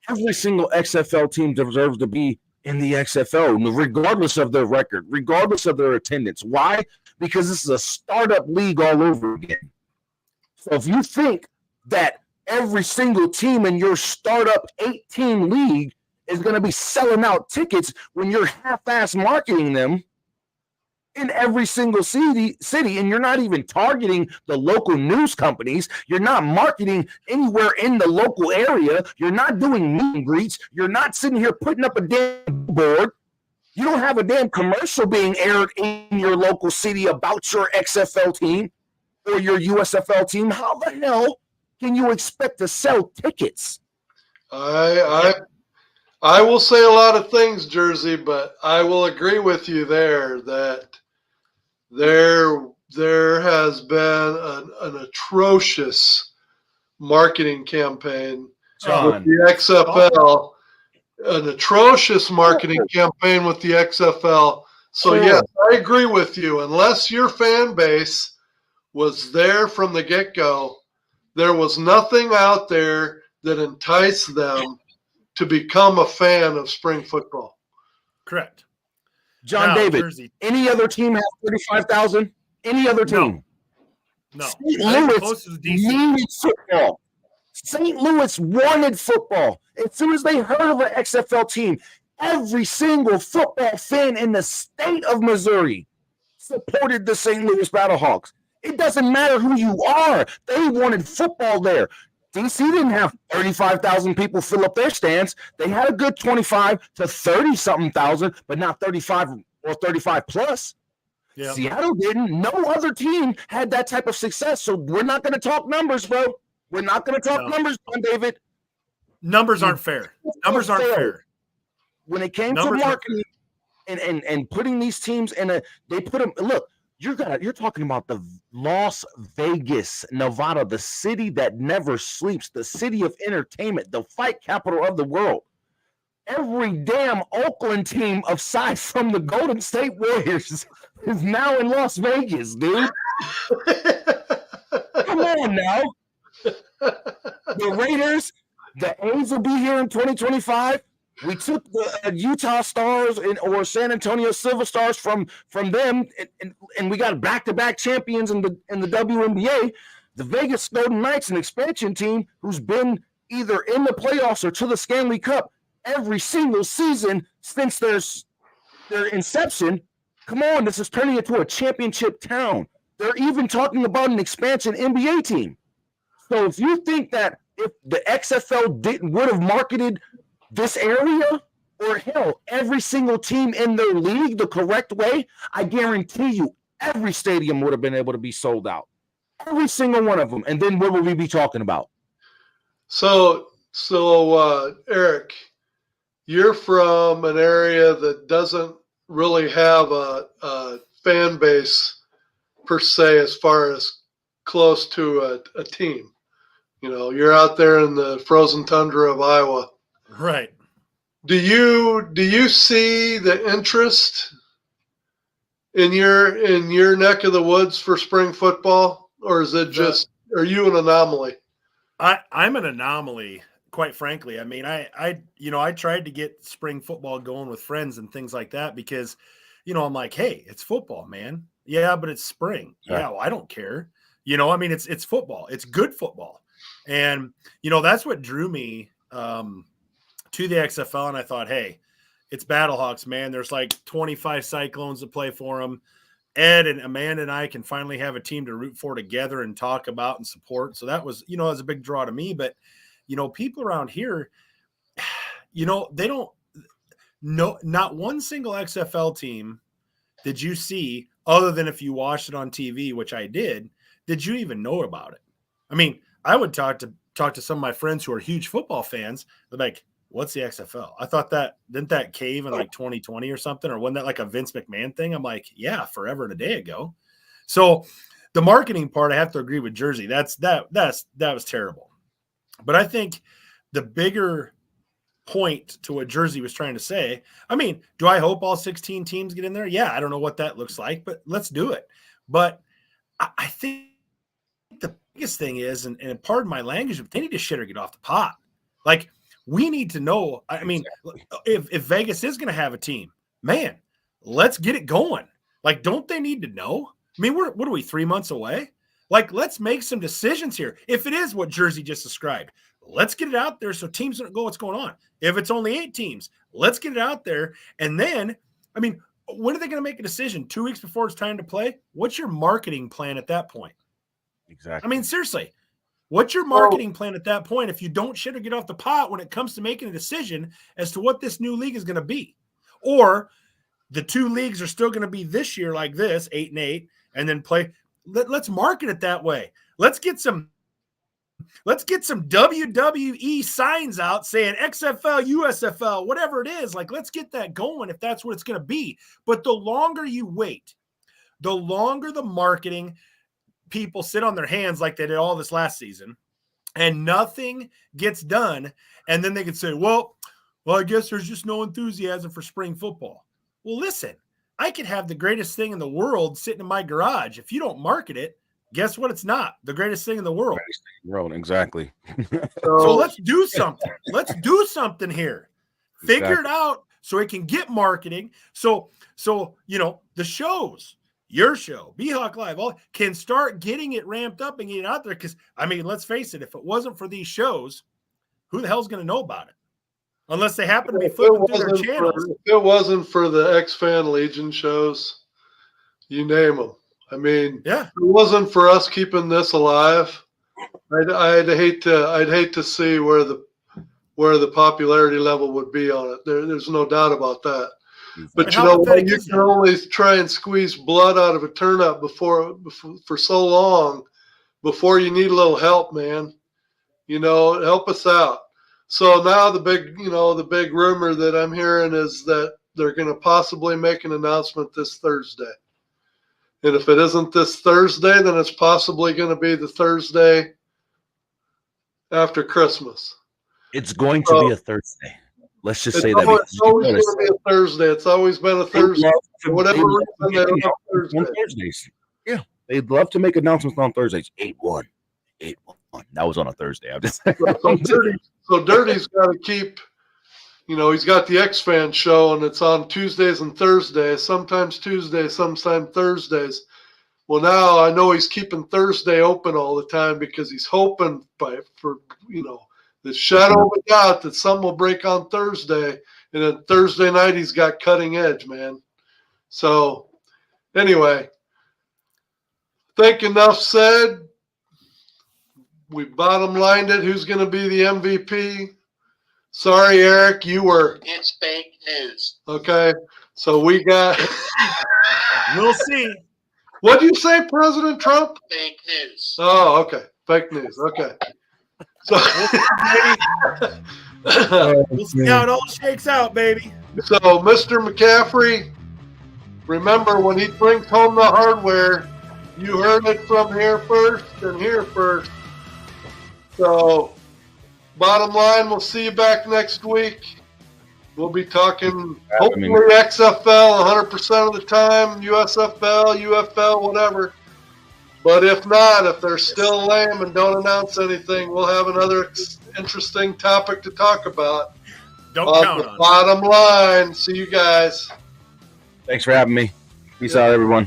every single XFL team deserves to be in the XFL, regardless of their record, regardless of their attendance. Why? Because this is a startup league all over again. So if you think that every single team in your startup 8-team league is going to be selling out tickets when you're half-ass marketing them in every single city, and you're not even targeting the local news companies, you're not marketing anywhere in the local area, you're not doing meet and greets, you're not sitting here putting up a damn board, you don't have a damn commercial being aired in your local city about your XFL team or your USFL team, how the hell can you expect to sell tickets? I will say a lot of things, Jersey, but I will agree with you there that there has been an atrocious marketing campaign with the XFL, an atrocious marketing campaign with the XFL. So, yes, I agree with you. Unless your fan base was there from the get-go, there was nothing out there that enticed them to become a fan of spring football. Correct. John David, Jersey. Any other team has 35,000? Any other team? No. St. Louis needed football. St. Louis wanted football. As soon as they heard of an XFL team, every single football fan in the state of Missouri supported the St. Louis Battlehawks. It doesn't matter who you are. They wanted football there. DC didn't have 35,000 people fill up their stands. They had a good 25 to 30-something thousand, but not 35 or 35 plus. Yep. Seattle didn't. No other team had that type of success. So we're not going to talk numbers, bro. We're not going to talk numbers, John David. Numbers aren't fair. Numbers aren't fair. When it came to marketing and putting these teams in they put them. Look, you're talking about the Las Vegas, Nevada, the city that never sleeps, the city of entertainment, the fight capital of the world. Every damn Oakland team aside from the Golden State Warriors is now in Las Vegas, dude. Come on now. The Raiders, the A's will be here in 2025. We took the Utah Stars or San Antonio Silver Stars from them, and we got back-to-back champions in the WNBA. The Vegas Golden Knights, an expansion team who's been either in the playoffs or to the Stanley Cup every single season since their inception. Come on, this is turning into a championship town. They're even talking about an expansion NBA team. So if you think that if the XFL would have marketed this area, or hell, every single team in their league the correct way, I guarantee you every stadium would have been able to be sold out. Every single one of them. And then what would we be talking about? So Eric, you're from an area that doesn't really have a fan base per se as far as close to a team. You're out there in the frozen tundra of Iowa. Right. Do you see the interest in your neck of the woods for spring football, or is it just are you an anomaly? I'm an anomaly, quite frankly. I mean, I tried to get spring football going with friends and things like that because, I'm like, hey, it's football, man. Yeah, but it's spring. Yeah, well, I don't care. I mean, it's football. It's good football. And, that's what drew me to the XFL. And I thought, hey, it's Battlehawks, man. There's like 25 Cyclones to play for them. Ed and Amanda and I can finally have a team to root for together and talk about and support. So that was, that was a big draw to me. But, people around here, they don't know, not one single XFL team did you see, other than if you watched it on TV, which I did you even know about it? I mean, I would talk to some of my friends who are huge football fans. They're like, what's the XFL? I thought didn't that cave in like 2020 or something? Or wasn't that like a Vince McMahon thing? I'm like, yeah, forever and a day ago. So the marketing part, I have to agree with Jersey. That was terrible. But I think the bigger point to what Jersey was trying to say, I mean, do I hope all 16 teams get in there? Yeah, I don't know what that looks like, but let's do it. But I think the biggest thing is, and pardon my language, but they need to shit or get off the pot. Like, we need to know. I mean, if Vegas is going to have a team, man, let's get it going. Like, don't they need to know? I mean, what are we, 3 months away? Like, let's make some decisions here. If it is what Jersey just described, let's get it out there so teams don't go what's going on. If it's only 8 teams, let's get it out there. And then, I mean, when are they going to make a decision? 2 weeks before it's time to play? What's your marketing plan at that point? Exactly. I mean, seriously, what's your marketing plan at that point if you don't shit or get off the pot when it comes to making a decision as to what this new league is going to be? Or the 2 leagues are still going to be this year like this, 8-8, and then play. Let's market it that way. Let's get some WWE signs out saying XFL, USFL, whatever it is. Like, let's get that going if that's what it's going to be. But the longer you wait, the longer the marketing people sit on their hands like they did all this last season, and nothing gets done. And then they can say, well, I guess there's just no enthusiasm for spring football. Well, listen, I could have the greatest thing in the world sitting in my garage. If you don't market it, guess what? It's not the greatest thing in the world. Exactly. So let's do something. Let's do something here. Figure it out so it can get marketing. So the shows, your show, B-Hawk Live, all can start getting it ramped up and getting out there. Because, I mean, let's face it, if it wasn't for these shows, who the hell's going to know about it? Unless they happen to be flipping through their channels. If it wasn't for the X-Fan Legion shows, you name them. I mean, yeah. If it wasn't for us keeping this alive, I'd hate to see where the popularity level would be on it. There's no doubt about that. But you know what? You can only try and squeeze blood out of a turnip for so long before you need a little help, man. Help us out. So now the big rumor that I'm hearing is that they're going to possibly make an announcement this Thursday. And if it isn't this Thursday, then it's possibly going to be the Thursday after Christmas. It's going to be a Thursday. Let's just say that. It's always going to be a Thursday. It's always been a Thursday. For whatever reason, they don't have Thursdays. Yeah, they'd love to make announcements on Thursdays. 8-1. That was on a Thursday. I'm just so Dirty's got to keep. He's got the X-Fan show, and it's on Tuesdays and Thursdays, sometimes Tuesdays, sometimes Thursdays. Well, now I know he's keeping Thursday open all the time because he's hoping for the shadow of a doubt that something will break on Thursday, and then Thursday night he's got Cutting Edge, man. So anyway, I think enough said. We bottom lined it. Who's going to be the MVP? Sorry, Eric, you were. It's fake news. Okay, so we got. We'll see. What do you say, President Trump? Fake news. Oh, okay. Fake news. Okay. So we'll see how it all shakes out, baby. So, Mr. McCaffrey, remember when he brings home the hardware, you heard it from here first and here first. So, bottom line, we'll see you back next week. We'll be talking having me. hopefully XFL 100% of the time, USFL, UFL, whatever. But if not, if they're still lame and don't announce anything, we'll have another interesting topic to talk about. Don't count The on it. bottom line. See you guys. Thanks for having me. Peace out, everyone.